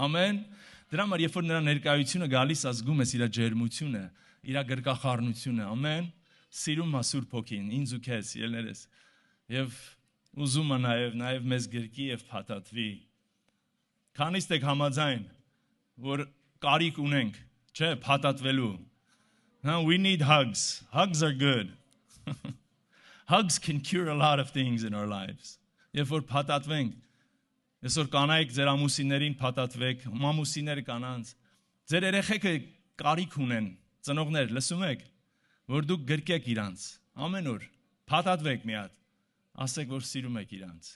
Ամեն։ Դրա համար երբ որ նրա ներկայությունը գալիս, ազգում ես իր ջերմությունը, իր գրկախառնությունը, ամեն։ Սիրում է Սուրբ Հոգին, ինձ ու քեզ, ելներես, եւ ուզում է նաեւ մեզ գրկի եւ փաթաթվի։ Քանիստ եք համաձայն, որ կարիք ունենք, չէ, փաթաթվելու։ We need hugs. Hugs are good. Hugs can cure a lot of things in our lives. Երբ որ փաթաթվենք, այսօր կանայք ձեր ամուսիններին փաթաթվեք, մամուսիները կանանց, ձեր երեխեքը կարիք ունեն, ծնողներ, լսում եք, որ դուք գրկեք իրանց, ամեն օր, փաթաթվեք մի հատ, ասեք, որ սիրում եք իրանց,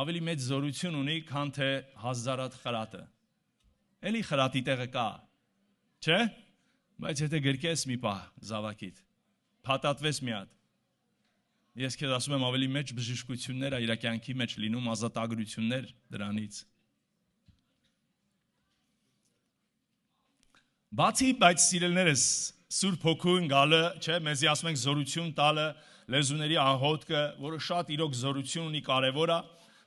ավելի մեծ զորություն ունի, քան թե հազարատ խրատը, էլի խրատի տեղը կա, չէ, բայց եթե գրկես մի պահ զավակիդ, փաթաթվես մի հատ, ես քեզ ասում եմ ավելի մեծ բժշկություններ է իր կյանքի մեջ լինում, ազատագրություններ դրանից։ Բացի բայց սիրելիներս, Սուրբ Հոգուն գալը, չէ, մեզի ասում ենք զորություն տալը, լեզուների աղոթքը, որը շատ իրոք զորություն ունի, կարևոր է,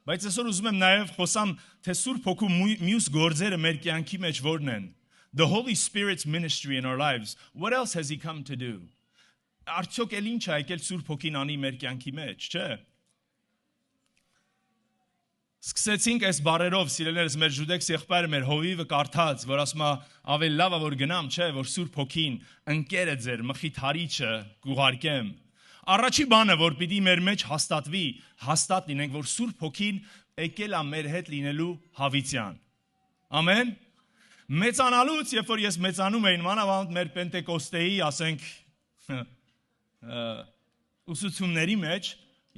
բայց այսօր ուզում եմ նաև խոսամ, թե Սուրբ Հոգու մյուս գործերը մեր կյանքի մեջ որն են։ The Holy Spirit's ministry in our lives. What else has he come to do? Արդյոք էլ ինչ է եկել Սուրբ Հոգին անի մեր կյանքի մեջ, չէ։ Սկսեցինք այս բառերով, սիրելիներս, մեր Ժուդեքս եղբայրը մեր հովիվը կարդաց, որ ասում է ավելի լավ է որ գնամ, չէ, որ Սուրբ Հոգին ընկերը ձեր մխիթարիչը կուղարկեմ։ Առաջի բանը, որ պիտի մեր մեջ հաստատվի, հաստատ լինենք, որ Սուրբ Հոգին եկել է մեր հետ լինելու հավիտյան։ Ամեն։ Մեծանալուց, երբ որ ես մեծանում էին, մանավանդ մեր Պենտեկոստեի, ասենք ուսուցումների մեջ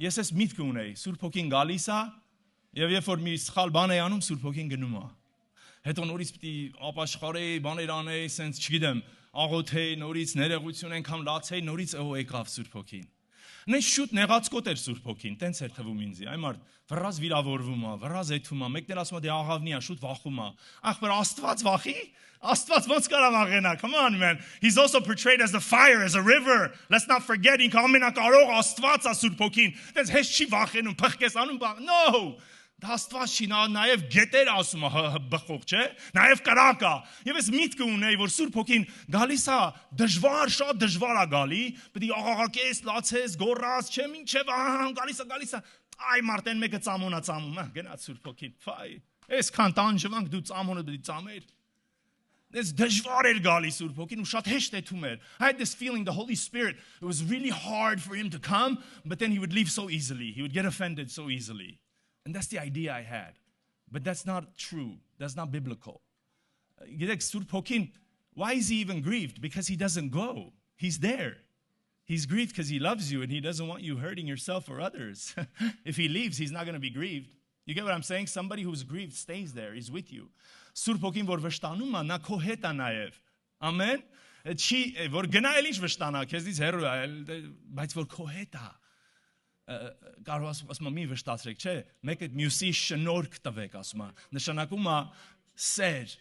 ես այս միտքը ունեի, Սուրբ Հոգին գալիս է եւ երբ որ մի սխալ բան է անում, Սուրբ Հոգին գնում է։ Հետո նորից պիտի ապաշխարեի, բաներ անեի, sense չգիտեմ, աղոթեի, նորից ներողություն անգամ լացեի, նորից եկավ Սուրբ Հոգին։ Նույն շուտ նեղացկոտ էր Սուրբ Հոգին, տենց էր թվում ինձ։ Այ մարդ վրազ վիրավորվում է, վրազ էթում է, մեկն էլ ասում է դե աղավնի է, շուտ վախում է։ Ախր Աստված վախի։ Աստված ոնց կարա վախենա? Come on man. He's also portrayed as the fire, as a river. Let's not forget ինքը ամենակարող Աստված է Սուրբ Հոգին։ Դες հեշ չի վախենում, փխկես անում, no. Դա Աստված չի, նաև գետեր ասում է բխող, չէ։ Նաև կրակա։ Եվ ես միտքը ունեի, որ Սուրբ Հոգին գալիս է, դժվար, շատ դժվար է գալի, պետք է աղաղակես, լացես, գոռաս, չէ, մինչև գալիս է։ Այ մարդեն մեկը ծամոնա ծամում, գնաց Սուրբ Հոգին։ Ֆայ։ Այսքան տանջվանք դու ծամոնը դի ծամեր։ It's դժվար էր գալի Սուրբ Հոգին ու շատ հեշտ էթում էր. I had this feeling the Holy Spirit, it was really hard for him to come, but then he would leave so easily. He would get offended so easily. And that's the idea I had. But that's not true. That's not biblical. Գիտեք, Սուրբ Հոգին, why is he even grieved? Because he doesn't go. He's there. He's grieved because he loves you and he doesn't want you hurting yourself or others. If he leaves, he's not going to be grieved. You get what I'm saying? Somebody who's grieved stays there. He's with you. Սուրբ Հոգին որ վշտանում է, նա քո հետ է նաև։ Ամեն։ Չի որ գնա էլ ինչ վշտանա, քեզից հեռու է, բայց որ քո հետ է։ Կարող ասում եմ մի վշտացրեք, չէ՞։ Մեկը մյուսի շնորհք տվեք, ասում է։ Նշանակում է սեր,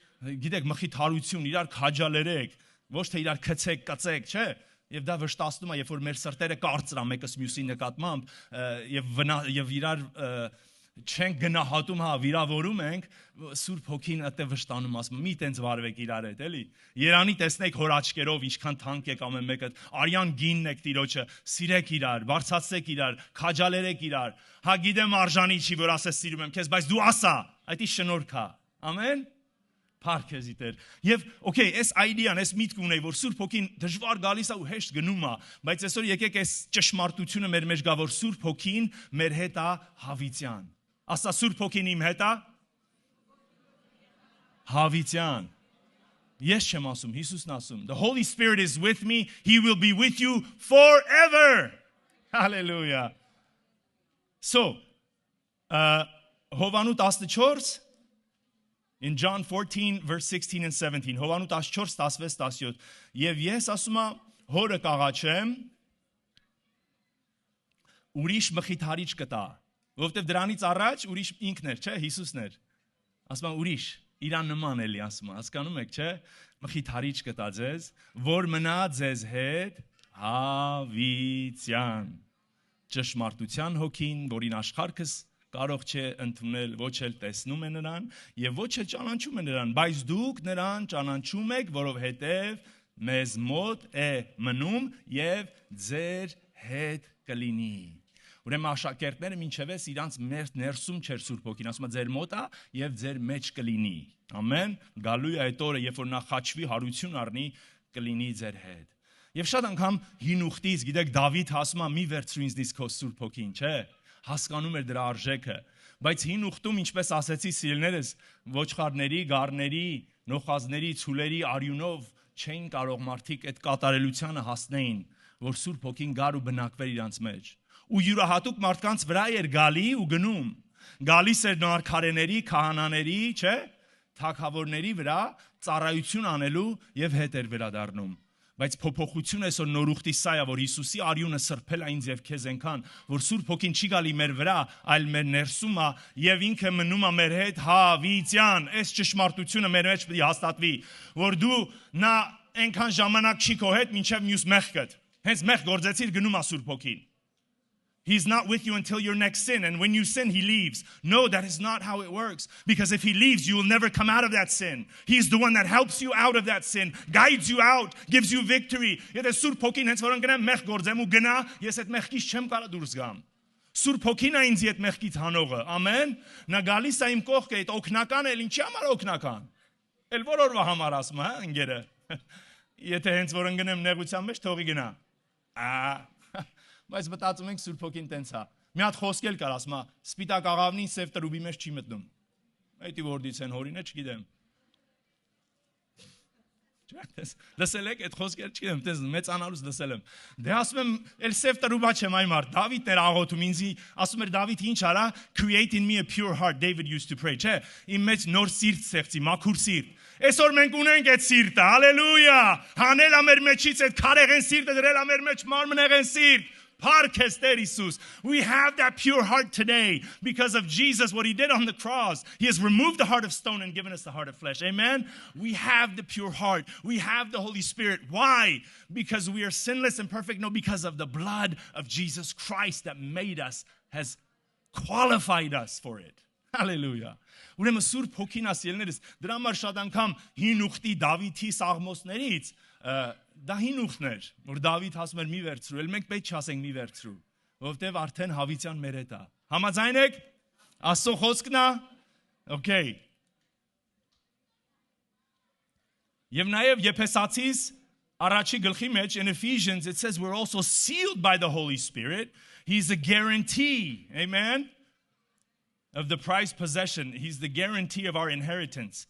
գիտեք, մխիթարություն, իրար քաջալերեք, ոչ թե իրար քցեք, կծեք, չէ՞։ Եվ դա վշտացնում է, երբ որ մեր սրտերը կարծր է մեկս մյուսի նկատմամբ եւ իրար չենք գնահատում, վիրավորում ենք, Սուրբ Հոգին այդտեղ վշտանում ասում, մի տենց վարվեք իրար հետ, էլի։ Երանի տեսնեք հոր աչքերով, ինչքան թանկ եք ամեն մեկը, արյան գինն եք Տիրոջը, սիրեք իրար, բարձրացեք իրար, քաջալերեք իրար։ Հա գիտեմ արժանի չի, որ ասես սիրում եմ քեզ, բայց դու ասա, այդ ի շնորհք է։ Ամեն։ Փառքեզի Տեր։ Եվ okay, այս idea-ն, այս միտքը ունեի, որ Սուրբ Հոգին դժվար գալիս է ու հեշտ գնում է, բայց այսօր եկեք այս ճշմարտությունը մեր մեջ գա, որ Սուրբ Հոգին մեր հետ է հավիտյան։ Ասա Սուրբ Հոգին իմ հետ է հավիտյան։ Ես չեմ ասում, Հիսուսն ասում. The Holy Spirit is with me, he will be with you forever. Hallelujah. So, Հովանու 14 in John 14 verse 16 and 17. Հովանու 14 16 17. Եվ ես ասում եմ, հորը կաղաչեմ, ուրիշ մխիթարիչ կտա, որովհետև դրանից առաջ ուրիշ ինքն էր, չէ, Հիսուսն էր։ Ասում եմ ուրիշ, իրան նման էլի ասում եմ, հասկանում եք, չէ, մխիթարիչ կտա ձեզ, որ մնա ձեզ հետ հավիտյան, ճշմարտության հոգին, որին աշխարհս կարող չէ ընդունել, ոչ էլ տեսնում է նրան եւ ոչ էլ ճանաչում է նրան, բայց դուք նրան ճանաչում եք, որովհետեւ մեզ մոտ է մնում եւ ձեր հետ կլինի։ Ուրեմն աշակերտները մինչեւս իրանց ներսում չէր Սուրբ Հոգին, ասում է ձեր մոտ է եւ ձեր մեջ կլինի։ Ամեն։ Գալու է այդ օրը, երբ որ նա խաչվի, հարություն առնի, կլինի ձեր հետ։ Եվ շատ անգամ հին ուխտից, գիտեք, Դավիթ ասում է՝ մի վերցրու ինձնից քո Սուրբ Հոգին, չէ՞։ Հասկանում էր դրա արժեքը։ Բայց հին ուխտում, ինչպես ասեցի, սիրելիներս, ոչխարների, գառների, նոխազների, ցուլերի արյունով չէին կարող մարդիկ այդ կատարելությանը հասնեին, որ Սուրբ Հոգին գար ու բնակվեր իրանց մեջ։ Ու յուրահատուկ մարդկանց վրա էր գալի ու գնում։ Գալիս էր նոարքարեների, քահանաների, չէ՞, թագավորների վրա ծառայություն անելու եւ հետ էր վերադառնում։ Բայց փոփոխությունը այսօր նորուխտի սա է, որ Հիսուսի արյունը սրբել է ինձ եւ քեզ այնքան, որ Սուրբ Հոգին չի գալի մեր վրա, այլ մեր ներսում է եւ ինքը մնում է մեր հետ հավիտյան։ Այս ճշմարտությունը մեր մեջ պետք է հաստատվի, որ դու նա այնքան ժամանակ չի քո հետ, մինչեւ մյուս մեղքդ։ Հենց մեղք գործեցիր, գնում է Սուրբ Հոգին։ He's not with you until your next sin. And when you sin, he leaves. No, that is not how it works. Because if he leaves, you will never come out of that sin. He's the one that helps you out of that sin, guides you out, gives you victory. Եթե Սուրբ Հոգին հենց որ ընկնեմ մեղք գործեմ ու գնա, ես այդ մեղքից չեմ կարող դուրս գամ։ Սուրբ Հոգին է ինձ այդ մեղքից հանողը։ Ամեն։ Նա գալիս է իմ կողքը, այդ օգնական է, ինչի համար օգնական։ Էլ որ օրվա համար ասում, հա, ընկերը։ Եթե հենց որ ընկնեմ նեղության մեջ, թողի գնա։ Բայց մտածում ենք Սուրբ Հոգին տենց է։ Մի հատ խոսք էլ կար, ասում է, սպիտակ աղավնին սև տրուբի մեջ չի մտնում։ Այդի որդից են հորինը, չգիտեմ։ Լսել եք այդ խոսքերը, չգիտեմ, տես մեծանալուց լսել եմ։ Դե ասում եմ, էլ սև տրուբա չեմ այ մարդ, Դավիթն էր աղոթում ինձ, ասում էր Դավիթ ինչ արա, create in me a pure heart, David used to pray, չէ՞, իմ մեջ նոր սիրտ ստեղծի, մաքուր սիրտ։ Այսօր մենք ունենք այդ սիրտը, հալելույա։ Հանել ա մեր մեջից այդ քարեղեն սիրտը, դրել ա մեր մեջ մարմնեղեն սիրտ։ We have that pure heart today because of Jesus, what he did on the cross. He has removed the heart of stone and given us the heart of flesh. Amen? We have the pure heart. We have the Holy Spirit. Why? Because we are sinless and perfect? No, because of the blood of Jesus Christ that made us, has qualified us for it. Hallelujah. Ուրեմն Սուրբ Հոգին ասելներս դրա համար շատ անգամ հին ուխտի Դավիթի սաղմոսներից դա հին ուխտներ, որ Դավիթ ասում էր մի վերցրու, էլ մենք պետք չասենք մի վերցրու, որովհետև արդեն հավիտյան մեր հետ է։ Համաձայն եք։ Աստծո խոսքն է։ Okay. Եվ նաև Եփեսացիս առաջի գլխի մեջ in Ephesians it says we're also sealed by the Holy Spirit. He's a guarantee. Amen. Of the prized possession. He's the guarantee of our inheritance.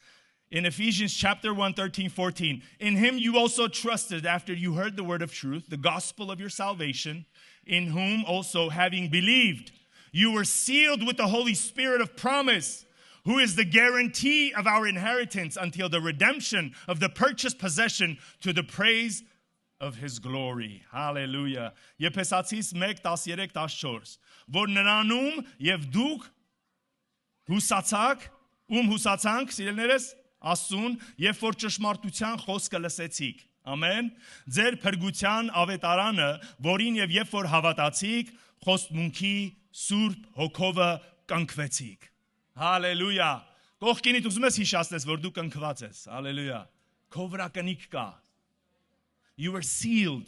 In Ephesians chapter 1, 13, 14, in him you also trusted after you heard the word of truth, the gospel of your salvation, in whom also having believed, you were sealed with the Holy Spirit of promise, who is the guarantee of our inheritance until the redemption of the purchased possession to the praise of his glory. Hallelujah. Եփեսացիս 1:13-14, որ նրանում եւ դուք հուսացանք, սիրելիներս, ասուն, երբ որ ճշմարտության խոսքը լսեցիք։ Ամեն։ Ձեր փրկության ավետարանը, որին եւ երբ որ հավատացիք, խոստմունքի Սուրբ Հոգովը կնքվեցիք։ Հալելույա։ Կողքինիդ ուզում ես հիշացնես, որ դու կնքված ես։ Հալելույա։ Քո վրա կնիկ կա։ You were sealed.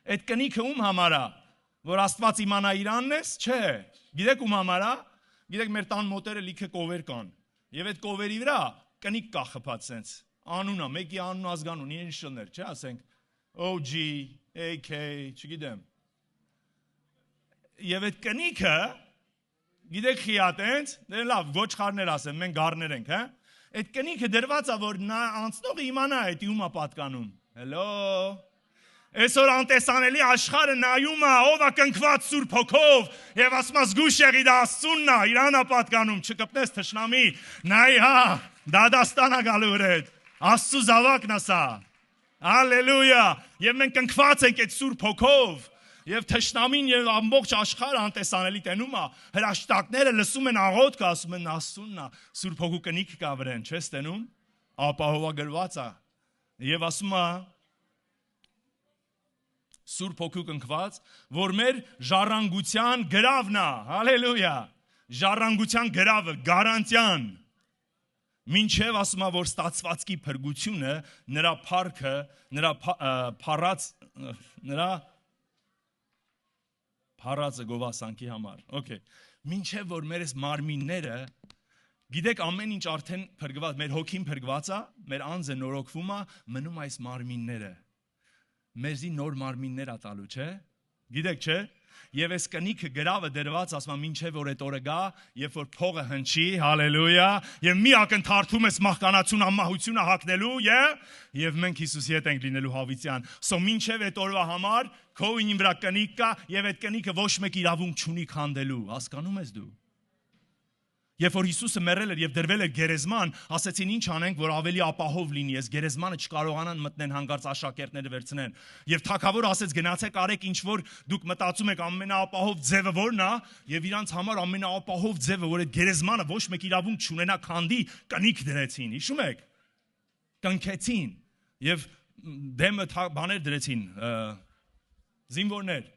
Այդ կնիքը ում համար է, որ Աստված իմանա իրանն ես, չէ։ Գիտեք ում համար է։ Գիտեք մեր տան մոտերը լիքը կովեր կան։ Եվ այդ կովերի վրա կնիկ կա խփած sense։ Անունը, մեկի անուն ազգանուն, initial-ներ, չէ՞, ասենք OG, AK, չգիտեմ։ Եվ այդ կնիքը, գիտեք խիատ ենք, դե լավ, ոչխարներ ասեմ, մենք գառներ ենք, հա։ Այդ կնիքը դրված է, որ նա անցնողը իմանա այդ ում է պատկանում։ Hello։ Այսօր անտեսանելի աշխարհը նայում է, ով է կնքված Սուրբ Հոգով, եւ ասում է զգուշ եղի դա Աստծունն է, իրան է պատկանում, չկպնես թշնամի, նայ հա, դադաստան է գալու վրեդ, Աստծո զավակն է սա, հալելույա, եւ մենք կնքված ենք այդ Սուրբ Հոգով, եւ թշնամին եւ ամբողջ աշխարհը անտեսանելի տենում է, հրաշտակները լսում են աղոթքը, ասում են Աստծունն է, Սուրբ Հոգու կնիք կա վրեն, չես տենում, ապահովագրված է, եւ ասում է Սուրբ Հոգու կնքված, որ մեր ժառանգության գրավն է, հալելույա, ժառանգության գրավը, գարանտիան, մինչև ասում է, որ ստացվածքի փրկությունը, նրա փառքը, նրա փառածը գովասանքի համար, okay, մինչև որ մեր այս մարմինները, գիտեք ամեն ինչ արդեն փրկված, մեր հոգին փրկված է, մեր անձը նորոգվում է, մնում այս մարմինները, մեզի նոր մարմիններ ատալու, չէ։ Գիտեք, չէ։ Եվ այս կնիքը գրավը դրված ասում մինչև որ այդ օրը գա, երբ որ փողը հնչի, հալելույա, եւ մի ակնթարթում ես մահկանացուն ամահությունը հագնելու, եւ մենք Հիսուսի հետ ենք լինելու հավիտյան։ Սո մինչև այդ օրվա համար քո ինին վրա կնիկ կա եւ այդ կնիկը ոչ մեկ իրավունք չունի քանդելու, հասկանում ես դու։ Երբ որ Հիսուսը մեռել էր եւ դրվել էր գերեզման, ասեցին ինչ անենք, որ ավելի ապահով լինի, այս գերեզմանը չկարողանան մտնեն հանգարց աշակերտները վերցնեն։ Եվ թագավորը ասեց գնացեք արեք ինչ որ դուք մտածում եք ամենաապահով ձևը որն է, եւ իրանց համար ամենաապահով ձևը, որ այդ գերեզմանը ոչ մեկ իրավունք չունենա քանդի, կնիկ դրեցին, հիշում եք։ Կնքեցին եւ դեմը բաներ դրեցին, զինվորներ։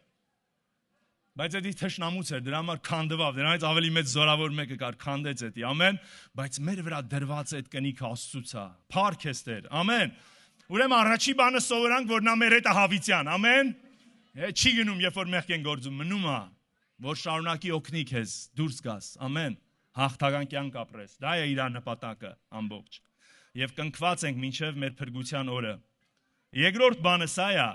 Բայց դա թշնամուց էր, դրա համար քանդվավ, դրանից ավելի մեծ զորավոր մեկը կար, քանդեց էդի, ամեն, բայց մեր վրա դրված է այդ կնիքը Աստծուց է, փառք էստեր, ամեն։ Ուրեմն առաջի բանը սովորանք, որ նա մեր հետ է հավիտյան, ամեն։ Չի գնում, երբ որ մեղք են գործում, մնում է, որ շարունակի օգնի քեզ, դուրս գաս, ամեն, հաղթական կյանք ապրես, դա է իր նպատակը ամբողջ։ Եվ կնքված ենք մինչև մեր փրկության օրը։ Երկրորդ բանը սա է,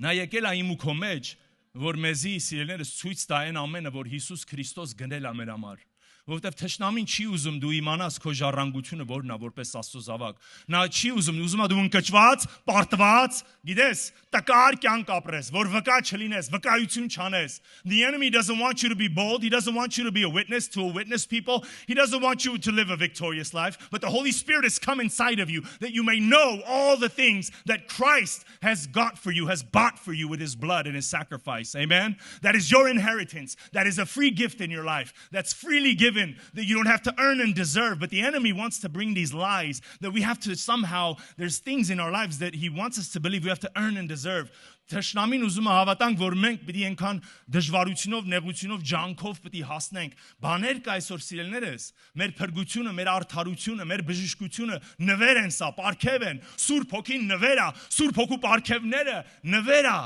նա եկել է իմ ու քո մեջ, որ մեզի սիրելիներս ցույց տա այն ամենը, որ Հիսուս Քրիստոս գնել է մեր համար, որովհետև թշնամին չի ուզում դու իմանաս քո ժառանգությունը որն է որպես Աստծո զավակ։ Նա չի ուզում է դու ընկճված, պարտված, գիտես, տկար կյանք ապրես, որ վկա չլինես, վկայություն չանես։ The enemy doesn't want you to be bold, he doesn't want you to be a witness to a witness people. He doesn't want you to live a victorious life, but the Holy Spirit has come inside of you that you may know all the things that Christ has got for you, has bought for you with his blood and his sacrifice. Amen. That is your inheritance. That is a free gift in your life. That's freely given. That you don't have to earn and deserve, but the enemy wants to bring these lies that we have to somehow, there's things in our lives that he wants us to believe we have to earn and deserve. Թշնամին ուզում է հավատանք, որ մենք պիտի այնքան դժվարությունով, նեղությունով, ջանքով պիտի հասնենք։ Բաներ կա այսօր սիրելիներս, մեր փրկությունը, մեր արդարությունը, մեր բժշկությունը նվեր են սա, պարգև են, Սուրբ Հոգին նվեր է, Սուրբ Հոգու պարգևները նվեր է։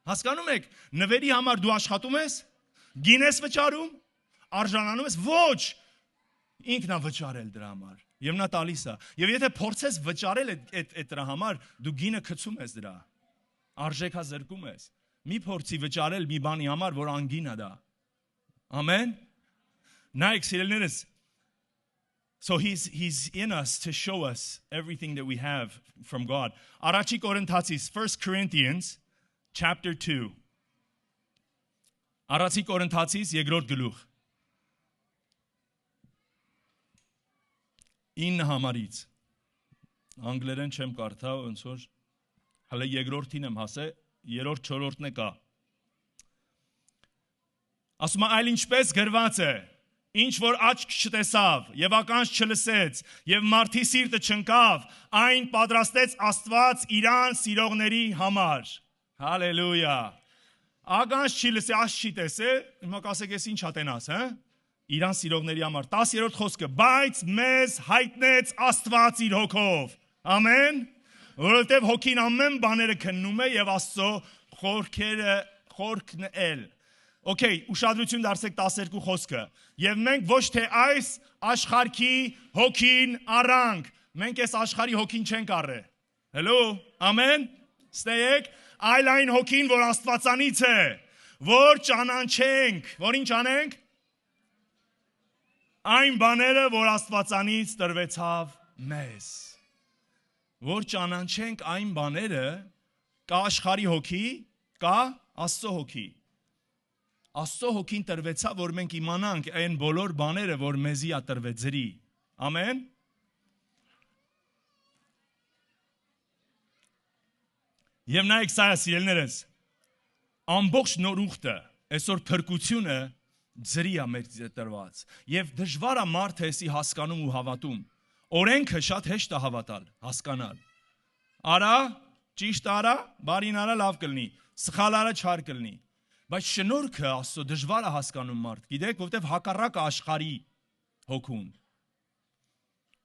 Հասկանում եք, նվերի համար դու աշխատում ես, գին ես վճարում, արժանանում ես, ոչ, ինքն է վճարել դրա համար, եւ նա տալիս է, եւ եթե փորձես վճարել այդ դրա համար, դու գինը գցում ես դրա, արժեքա զրկում ես, մի փորձի վճարել մի բանի համար, որ անգին է դա, ամեն, նայեք սիրելիներս, so he's in us to show us everything that we have from God. Առաջի Կորինթացիս, 1 Corinthians, chapter 2, Առաջի Կորինթացիս, երկրորդ գլուխ, 9 համարից, անգլերեն չեմ կարդա, ոնց որ, հələ երկրորդին եմ հասե, երրորդ չորրորդն է կա։ Ասում է, այլ ինչպես գրված է, ինչ որ աչք չտեսավ, եւ ականջ չլսեց, եւ մարդի սիրտը չընկավ, այն պատրաստեց Աստված իրան սիրողների համար։ Հալելույա։ Ականջ չի լսի, աչք չի տեսե, հիմա կասեք ես ինչ ատենաս, հա։ Իրան սիրողների համար 10-րդ խոսքը, բայց մեզ հայտնեց Աստված իր հոգով, ամեն, որովհետև հոգին ամեն բաները քննում է եւ Աստծո խորքն էլ, okay, ուշադրություն դարձեք 12 խոսքը, եւ մենք ոչ թե այս աշխարհի հոգին առանք, մենք այս աշխարհի հոգին չենք առել, hello, ամեն, ստեյեք, այլ այն հոգին, որ Աստվածանից է, որ ճանաչենք, որ ինչ անենք, այն բաները, որ Աստվածանից տրվեցավ մեզ, որ ճանաչենք այն բաները, կա աշխարհի հոգի, կա Աստծո հոգի, Աստծո հոգին տրվեցավ, որ մենք իմանանք այն բոլոր բաները, որ մեզի է տրվել ձրի, ամեն, եւ նայեք սա սիրելիներս, ամբողջ նոր ուխտը, այսօր փրկությունը ձրի է մեր տրված, եւ դժվար է մարդը էսի հասկանում ու հավատում, օրենքը շատ հեշտ է հավատալ, հասկանալ, արա, ճիշտ արա, բարին արա, լավ կլինի, սխալ արա, չար կլինի, բայց շնորհքը Աստծո դժվար է հասկանում մարդ, գիտեք, որովհետեւ հակառակը աշխարհի հոգուն,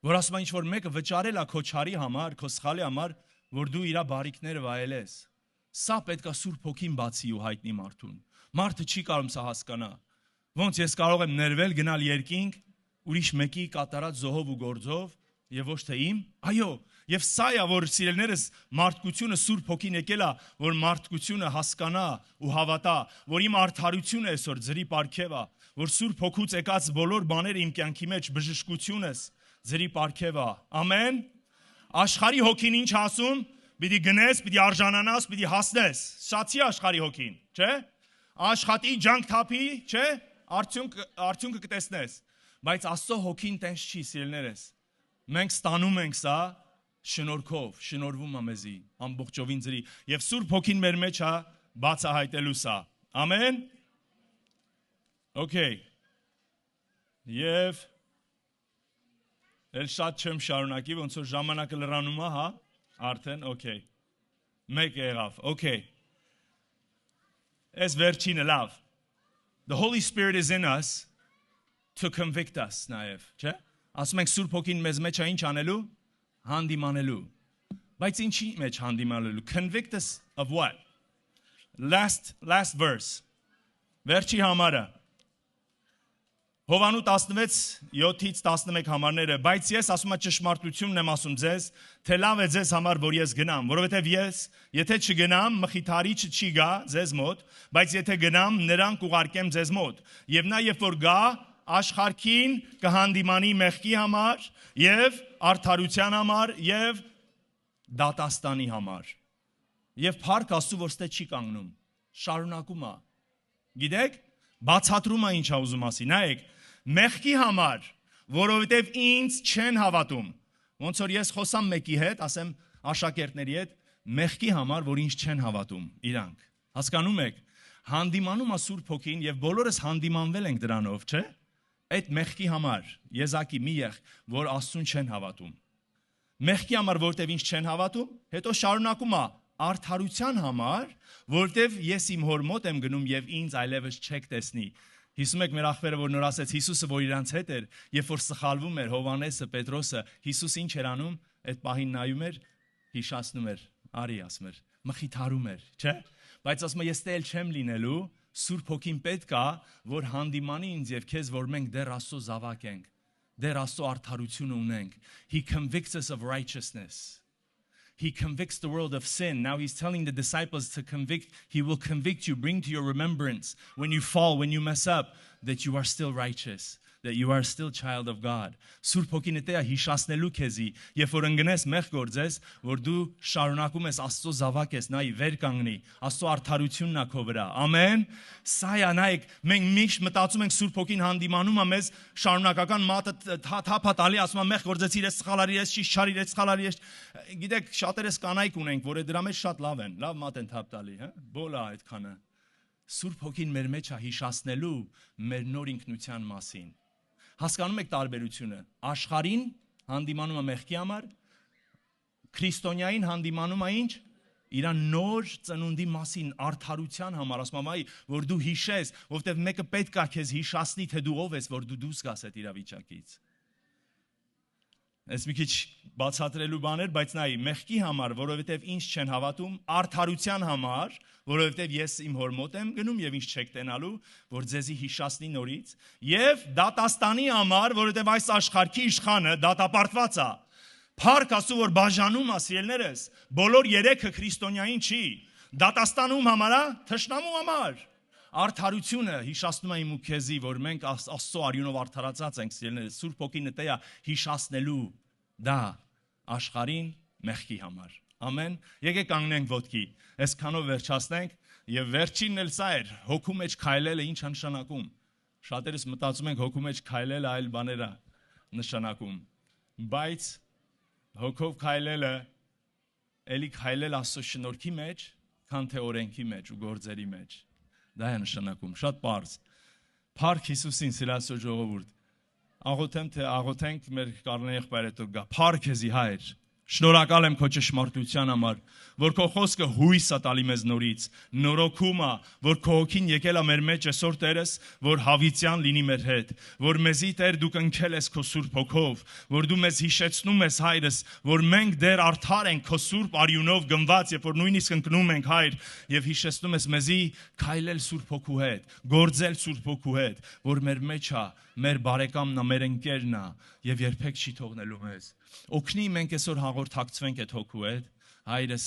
որ ասում է ինչ որ մեկը վճարել է քո չարի համար, քո սխալի համար, որ դու իր բարիքները վայելես, սա պետք է Սուրբ Հոգին բացի ու հայտնի մարդուն, մարդը չի կարող սա հասկանա, ոնց ես կարող եմ ներվել, գնալ երկինք, ուրիշ մեկի կատարած զոհով ու գործով եւ ոչ թե իմ։ Այո, եւ սա է որ սիրելիներս մարդկությունը Սուրբ Հոգին եկել է, որ մարդկությունը հասկանա ու հավատա, որ իմ արդարությունը այսօր ձրի պարգև է, որ Սուրբ Հոգուց եկած բոլոր բաները իմ կյանքի մեջ բժշկությունս ձրի պարգև է։ Ամեն։ Աշխարհի հոգին ինչ ասում։ Պիտի գնես, պիտի արժանանաս, պիտի հասնես։ Շացի աշխարհի հոգին, չէ՞։ Աշխատի, ջանք թափի, չէ՞։ Արդյունքը կտեսնես։ Բայց Աստծո հոգին տենց չի, սիրելիներս։ Մենք ստանում ենք սա շնորհքով, շնորհվում է մեզի ամբողջովին ձրի եւ Սուրբ Հոգին մեր մեջ է բացահայտելու սա։ Ամեն։ Okay։ Եվ էլ շատ չեմ շարունակի, ոնց որ ժամանակը լրանում է, հա։ Արդեն, okay։ Մեկ եղավ, okay։ Այս վերջինը լավ։ The Holy Spirit is in us to convict us նաև, չէ՞։ Ասում ենք Սուրբ Հոգին մեզ մեջ է ինչ անելու։ Հանդիմանելու։ Բայց ինչի մեջ հանդիմանելու։ Convict us of what? Last verse։ Վերջի համարը։ Հովանու 16:7-ից 11 համարները, բայց ես ասում եմ ճշմարտությունն եմ ասում ձեզ, թե լավ է ձեզ համար, որ ես գնամ, որովհետև ես, եթե չգնամ, մխիթարիչը չի գա ձեզ մոտ, բայց եթե գնամ, նրան կուղարկեմ ձեզ մոտ։ Եվ նա երբ որ գա, աշխարհին կհանդիմանի մեղքի համար, եւ արդարության համար, եւ դատաստանի համար։ Եվ փառք Աստծո, որ ստե չի կանգնում, շարունակում է։ Գիտեք, բացատրում է ինչ է ուզում ասի, նայեք, մեղքի համար, որովհետև ինձ չեն հավատում։ Ոնց որ ես խոսամ մեկի հետ, ասեմ աշակերտների հետ, մեղքի համար, որ ինձ չեն հավատում, իրանք։ Հասկանում եք, հանդիմանում է Սուրբ Հոգին եւ բոլորս հանդիմանվել ենք դրանով, չէ՞։ Այդ մեղքի համար, եզակի մի եղ, որ Աստծուն չեն հավատում։ Մեղքի համար, որովհետև ինձ չեն հավատում, հետո շարունակում է արդարության համար, որովհետև ես իմ հոր մոտ եմ գնում եւ ինձ այլևս չեք տեսնի։ Հիսում եք մեր ախպերը, որ նոր ասեց Հիսուսը, որ իրանց հետ էր, երբ որ սխալվում էր Հովանեսը, Պետրոսը, Հիսուս ինչ էր անում, այդ պահին նայում էր, հիշացնում էր, արի ասում էր, մխիթարում էր, չէ՞։ Բայց ասում է ես տել չեմ լինելու, Սուրբ Հոգին պետք է, որ հանդիմանի ինձ եւ քեզ, որ մենք դեռ Աստծո զավակ ենք, դեռ Աստծո արդարությունը ունենք։ He convicts us of righteousness. He convicts the world of sin. Now he's telling the disciples to convict. He will convict you, bring to your remembrance when you fall, when you mess up, that you are still righteous, that you are still child of God. Սուրբ Հոգին է հիշացնելու քեզի, երբ որ ընկնես մեղ գործես, որ դու շարունակում ես Աստծո զավակ ես, նայ վեր կանգնի, Աստծո արդարությունն է քո վրա։ Ամեն։ Սա է, նայեք, մենք միշտ մտածում ենք Սուրբ Հոգին հանդիմանում է մեզ, շարունակական մատը թափա տալի, ասում է մեղ գործեցիր, ես սխալարի, ես ճիշտ չարիր, ես սխալարի, ես։ Գիտեք, շատերս կանայք ունենք, որ դրա մեջ շատ լավ են, լավ մատ են թափ տալի, հա։ Բոլա այդքանը։ Սուրբ Հոգին մեր մեջ է հիշացնելու մեր նոր ինքնության մասին։ Հասկանում եք տարբերությունը։ Աշխարհին հանդիմանում է մեղքի համար, քրիստոնյային հանդիմանում է ինչ։ Իր նոր ծնունդի մասին արդարության համար, ասում եմ, որ դու հիշես, որովհետև մեկը պետք է քեզ հիշացնի, թե դու ով ես, որ դու դուրս գաս այդ իրավիճակից։ Այս մի քիչ բացատրելու բաներ, բայց նայ, մեղքի համար, որովհետև ինձ չեն հավատում, արդարության համար, որովհետև ես իմ հոր մոտ եմ գնում եւ ինձ չեք տենալու, որ ձեզի հիշացնի նորից, եւ դատաստանի համար, որովհետև այս աշխարհի իշխանը դատապարտված է։ Փառք Աստծո, որ բաժանում է, սիրելիներս, բոլոր երեքը քրիստոնյային չի։ Դատաստանում համար է, թշնամու համար։ Արդարությունը հիշացնում է իմ ու քեզի, որ մենք Աստծո արյունով արդարացած ենք, սիրելիներս, Սուրբ Հոգին է հիշացնելու դա աշխարհին մեղքի համար։ Ամեն։ Եկեք կանգնենք ոտքի։ Այսքանով վերջացնենք եւ վերջինն էլ սա էր, հոգու մեջ քայլելը ինչ նշանակում։ Շատերս մտածում ենք հոգու մեջ քայլելը այլ բաներ է նշանակում։ Բայց հոգով քայլելը էլի քայլել Աստծո շնորհքի մեջ, քան թե օրենքի մեջ ու գործերի մեջ։ Դա է նշանակում, շատ պարզ։ Փառք Հիսուսին, սիրասո ժողովուրդ։ Աղոթեմ, թե աղոթենք մեր կանայք եղբայրը դու գա։ Փառք Քեզի Հայր։ Շնորհակալ եմ քո ճշմարտության համար, որ քո խոսքը հույս է տալի մեզ նորից, նորոգում է, որ քո հոգին եկել է մեր մեջ այսօր Տերս, որ հավիտյան լինի մեր հետ, որ մեզի Տեր դու կնքել ես քո Սուրբ Հոգով, որ դու մեզ հիշեցնում ես Հայրս, որ մենք դեռ արդար ենք քո Սուրբ արյունով գնված, երբ որ նույնիսկ ընկնում ենք Հայր, եւ հիշեցնում ես մեզի քայլել Սուրբ Հոգու հետ, գործել Սուրբ Հոգու հետ, որ մեր մեջ է մեր բարեկամն է, մեր ընկերն է եւ երբեք չի թողնելու մեզ։ Օգնի մենք այսօր հաղորդակցվենք այդ հոգու հետ, Հայրս,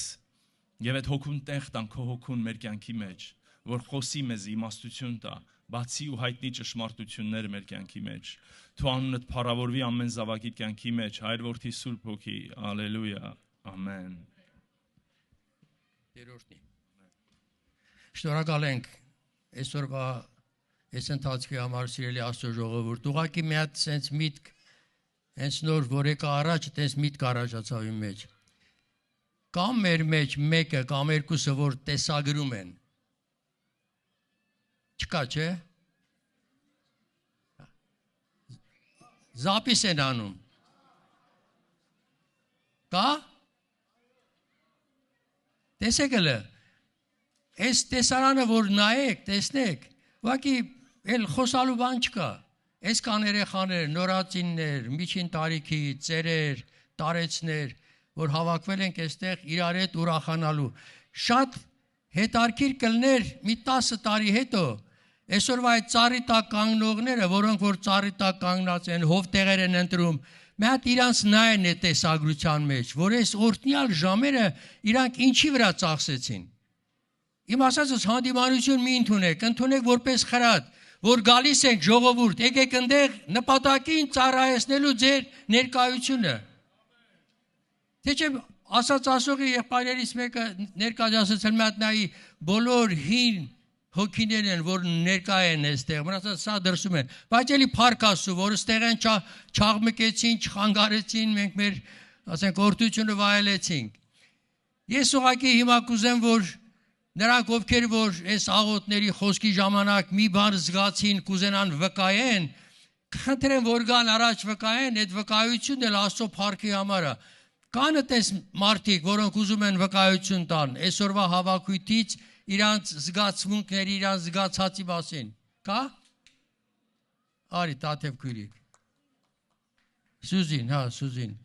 եւ այդ հոգուն տեղ տան քո հոգուն մեր կյանքի մեջ, որ խոսի մեզ իմաստություն տա, բացի ու հայտնի ճշմարտությունները մեր կյանքի մեջ։ Թու անունդ փառավորվի ամեն զավակի կյանքի մեջ, Հայր որդի Սուրբ Հոգի, ալելույա, ամեն։ Տերորդի։ Շնորհակալ ենք այսօրվա այս ընթացքի համար սիրելի Աստծո ժողովուրդ։ Ուղղակի մի հատ sense միտք հենց նոր որ եկա առաջ, այդպես միտք առաջացավ իմ մեջ։ Կամ մեր մեջ մեկը կամ երկուսը որ տեսագրում են։ Չկա, չէ՞։ Զապիս են անում։ Կա։ Տեսեք հələ։ Այս տեսարանը որ նայեք, տեսնեք, ուղղակի էլ խոսալու բան չկա։ Այս կան երեխաներ, նորածիններ, միջին տարիքի, ծերեր, տարեցներ, որ հավաքվել ենք այստեղ իրար հետ ուրախանալու։ Շատ հետարքիր կլներ մի 10 տարի հետո այսօրվա այդ ծառի տակ կանգնողները, որոնք որ ծառի տակ կանգնած են, հով տեղեր են ընտրում, մի հատ իրանց նայեն այդ տեսագրության մեջ, որ այս օրհնյալ ժամերը իրանք ինչի վրա ծախսեցին։ Իմ ասածս հանդիմանություն մի ընդունեք որպես խրատ, որ գալիս ենք ժողովուրդ, եկեք ընդեղ նպատակին ծառայեցնելու ձեր ներկայությունը։ Թե չէ ասած ասողի եղբայրերից մեկը ներկայացրել մի հատ նայի բոլոր հին հոգիներ են, որ ներկա են այստեղ, մնացած սա դրսում են, բայց էլի փառք Աստծո, որ այստեղ են չաղմկեցին, չխանգարեցին, մենք մեր, ասենք, օրհնությունը վայելեցինք։ Ես ուղղակի հիմա կուզեմ, որ նրանք ովքեր որ այս աղոթների խոսքի ժամանակ մի բան զգացին, կուզենան վկայեն, խնդրեմ որ գան առաջ վկայեն, այդ վկայությունն էլ Աստծո փառքի համար է։ Կան այդպես մարդիկ, որոնք ուզում են վկայություն տան, այսօրվա հավաքույթից իրանց զգացմունքների, իրանց զգացածի մասին։ Կա։ Արի Տաթև քույրիկ։ Սուզին, հա, Սուզին։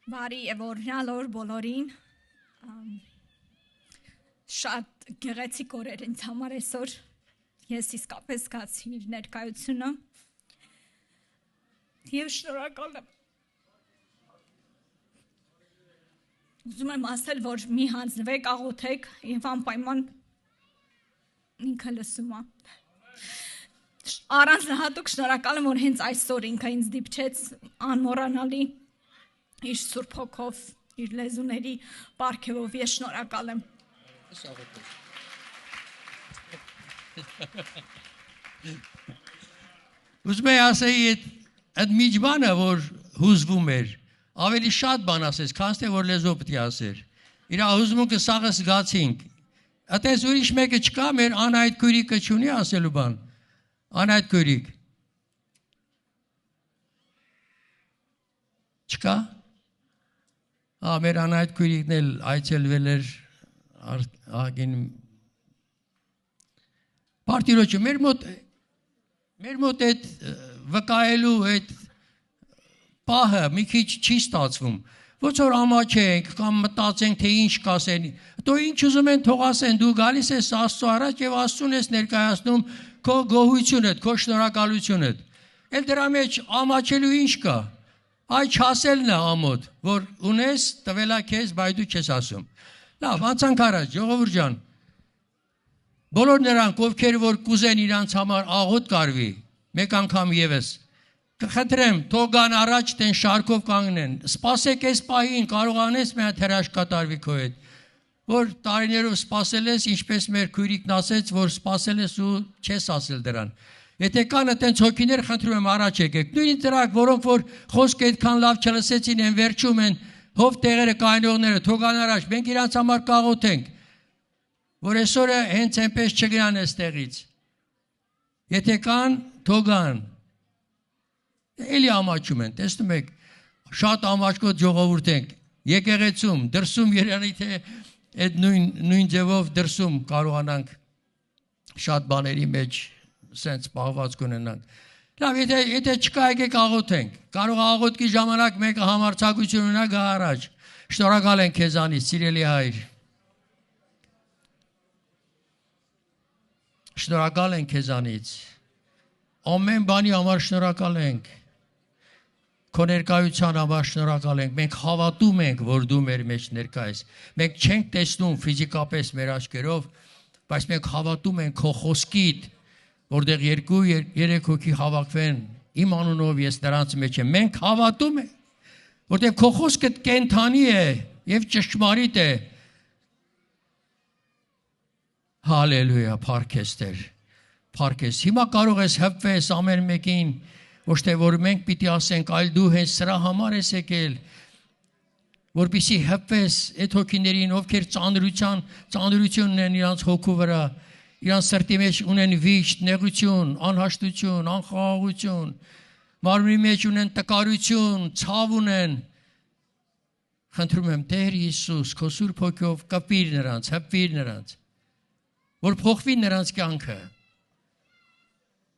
Բարի եւ օրհնյալ օր բոլորին։ Շատ գեղեցիկ օրեր ինձ համար այսօր։ Ես իսկապես զգացի իր ներկայությունը։ Եվ շնորհակալ եմ։ Ուզում եմ ասել, որ մի հանձնվեք, աղոթեք եւ անպայման ինքը լսում է։ Առանձնահատուկ շնորհակալ եմ, որ հենց այսօր ինքը ինձ դիպչեց անմոռանալի իր Սուրբ Հոգով, իր լեզուների պարգևով ես շնորհակալ եմ։ Ուզում եմ ասեի այդ միջբանը, որ հուզվում էր, ավելի շատ բան ասես, քան թե որ լեզվով պետք է ասեր։ Իր հուզմունքը սաղը զգացինք։ Այդպես ուրիշ մեկը չկա, մեր Անահիտ քույրիկը չունի ասելու բան։ Անահիտ քույրիկ։ Չկա։ Մեր Անահիտ քույրիկն էլ այցելվել էր ագին Պարտիրոջը մեր մոտ այդ վկայելու այդ պահը մի քիչ չի ստացվում։ Ոչ որ ամաչենք կամ մտածենք թե ինչ կասեն, դու ինչ ուզում են թող ասեն, դու գալիս ես Աստծո առաջ եւ Աստծուն ես ներկայացնում քո գոհությունդ, քո շնորհակալությունդ։ Էլ դրա մեջ ամաչելու ինչ կա։ Այ չասելն է ամոթ, որ ունես տվելա քեզ, բայց դու չես ասում։ Լավ, անցանք առաջ, ժողովուրդ ջան։ Բոլոր նրանք, ովքեր որ կուզեն իրանց համար աղոթ կարվի, մեկ անգամ եւս կխնդրեմ, թող գան առաջ տեն շարքով կանգնեն։ Սպասեք այս պահին, կարողանես մի հատ հրաշք կատարվի քո հետ, որ տարիներով սպասել ես, ինչպես մեր քույրիկն ասեց, որ սպասել ես ու չես ասել դրան։ Եթե կան այդպես հոգիներ, խնդրում եմ առաջ եկեք։ Նույն դրանք, որոնք որ խոսքը այդքան լավ չլսեցին, են վերջում են, հով տեղերը կայնողները, թող գան առաջ, մենք իրանց համար կաղոթենք, որ այսօրը հենց այնպես չգնան այստեղից։ Եթե կան, թող գան։ Էլի ամաչում են, տեսնում եք, շատ ամաչկոտ ժողովուրդ ենք, եկեղեցում, դրսում երանի թե այդ նույն ձևով դրսում կարողանանք շատ բաների մեջ սենց պահված կունենանք։ Լավ, եթե չկա եկեք աղոթենք, կարող աղոթքի ժամանակ մեկը համարձակություն ունենա գա առաջ։ Շնորհակալ ենք քեզանից, սիրելի Հայր։ Շնորհակալ ենք քեզանից։ Ամեն բանի համար շնորհակալ ենք։ Քո ներկայության համար շնորհակալ ենք։ Մենք հավատում ենք, որ դու մեր մեջ ներկա ես։ Մենք չենք տեսնում ֆիզիկապես մեր աչքերով, բայց մենք հավատում ենք քո խոսքիդ, որտեղ 2-3 հոգի հավաքվեն, իմ անունով ես նրանց մեջ եմ։ Մենք հավատում ենք, որտեղ քո խոսքը կենթանի է եւ ճշմարիտ է։ Հալելույա, փառքես Տեր։ Փառքես։ Հիմա կարող ես հպվես ամեն մեկին, ոչ թե որ մենք պիտի ասենք, այլ դու հենց սրա համար ես եկել, որպեսզի հպվես այդ հոգիներին, ովքեր ծանրություն ունեն իրանց հոգու վրա, իրանց սրտի մեջ ունեն վիշտ, նեղություն, անհաշտություն, անխաղաղություն, մարմնի մեջ ունեն տկարություն, ցավ ունեն։ Խնդրում եմ Տեր Հիսուս, քո Սուրբ Հոգով կապիր նրանց, հպվիր նրանց, որ փոխվի նրանց կյանքը,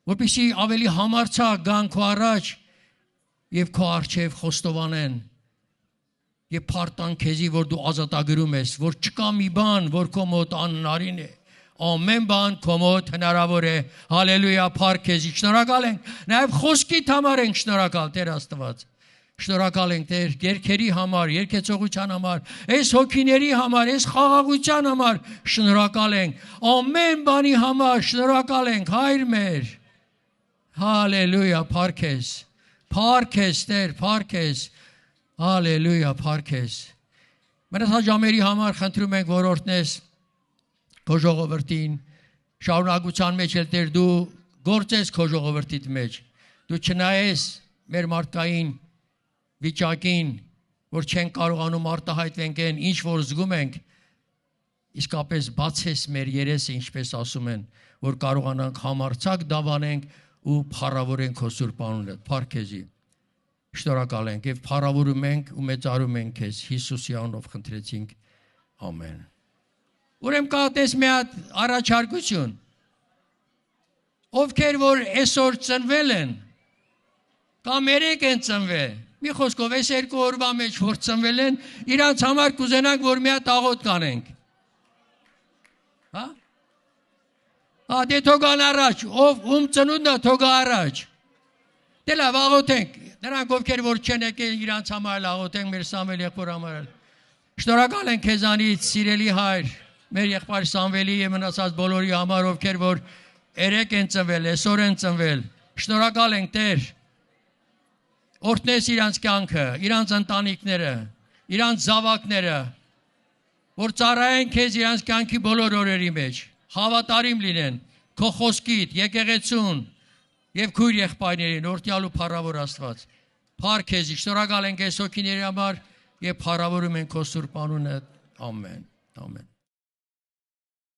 որպեսզի ավելի համարձակ գան քո առաջ եւ քո առջև խոստովանեն եւ փարտան քեզի, որ դու ազատագրում ես, որ չկա մի բան, որ քո մոտ անհնարին է, ամեն բան քո մոտ հնարավոր է։ Հալելույա, փառք քեզի, շնորհակալ ենք, նաեւ խոսքիդ համար ենք շնորհակալ, Տեր Աստված։ Շնորհակալ ենք Տեր երկերի համար, երկեցողության համար, այս հոգիների համար, այս խաղաղության համար շնորհակալ ենք, ամեն բանի համար շնորհակալ ենք, Հայր մեր։ Հալելույա, փառք քեզ, Տեր, փառք քեզ, հալելույա, փառք քեզ։ Մնացած ժամերի համար խնդրում ենք, որ օրհնես քո ժողովրդին, շարունակության մեջ էլ Տեր դու գործես քո ժողովրդիդ մեջ, դու չնայես մեր մարդկային վիճակին, որ չեն կարողանում արտահայտվենք այն, ինչ որ զգում ենք, իսկապես բացես մեր երեսը, ինչպես ասում են, որ կարողանանք համարձակ դավանենք ու փառավորենք քո Սուրբ անունը։ Փառք քեզի։ Շնորհակալ ենք եւ փառավորում ենք ու մեծարում ենք քեզ Հիսուսի անունով խնդրեցինք։ Ամեն։ Ուրեմն կատես մի հատ առաջարկություն։ Ովքեր որ այսօր ծնվել են, կամ երեք են ծնվել, մի խոսքով այս երկու օրվա մեջ որ ծնվել են, իրանց համար կուզենանք, որ մի հատ աղոթ կանենք։ Հա? Դե թողան առաջ, ում ծնունդը թողա առաջ։ Դե լավ աղոթենք, նրանք ովքեր որ չեն եկել իրանց համար աղոթենք, մեր Սամվել եղբոր համար։ Շնորհակալ ենք քեզանից, սիրելի Հայր, մեր եղբայր Սամվելի եւ մնացած բոլորի համար, ովքեր որ երեք են ծնվել, այսօր են ծնվել։ Շնորհակալ ենք Տեր։ Օրհնես իրանց կյանքը, իրանց ընտանիքները, իրանց զավակները, որ ծառայեն քեզ իրանց կյանքի բոլոր օրերի մեջ, հավատարիմ լինեն քո խոսքիդ, եկեղեցուն եւ քույր եղբայրներին, օրհնյալ ու փառավոր Աստված։ Փառք քեզ, շնորհակալ ենք այս հոգիների համար եւ փառավորում ենք քո Սուրբ անունը։ Ամեն։ Ամեն։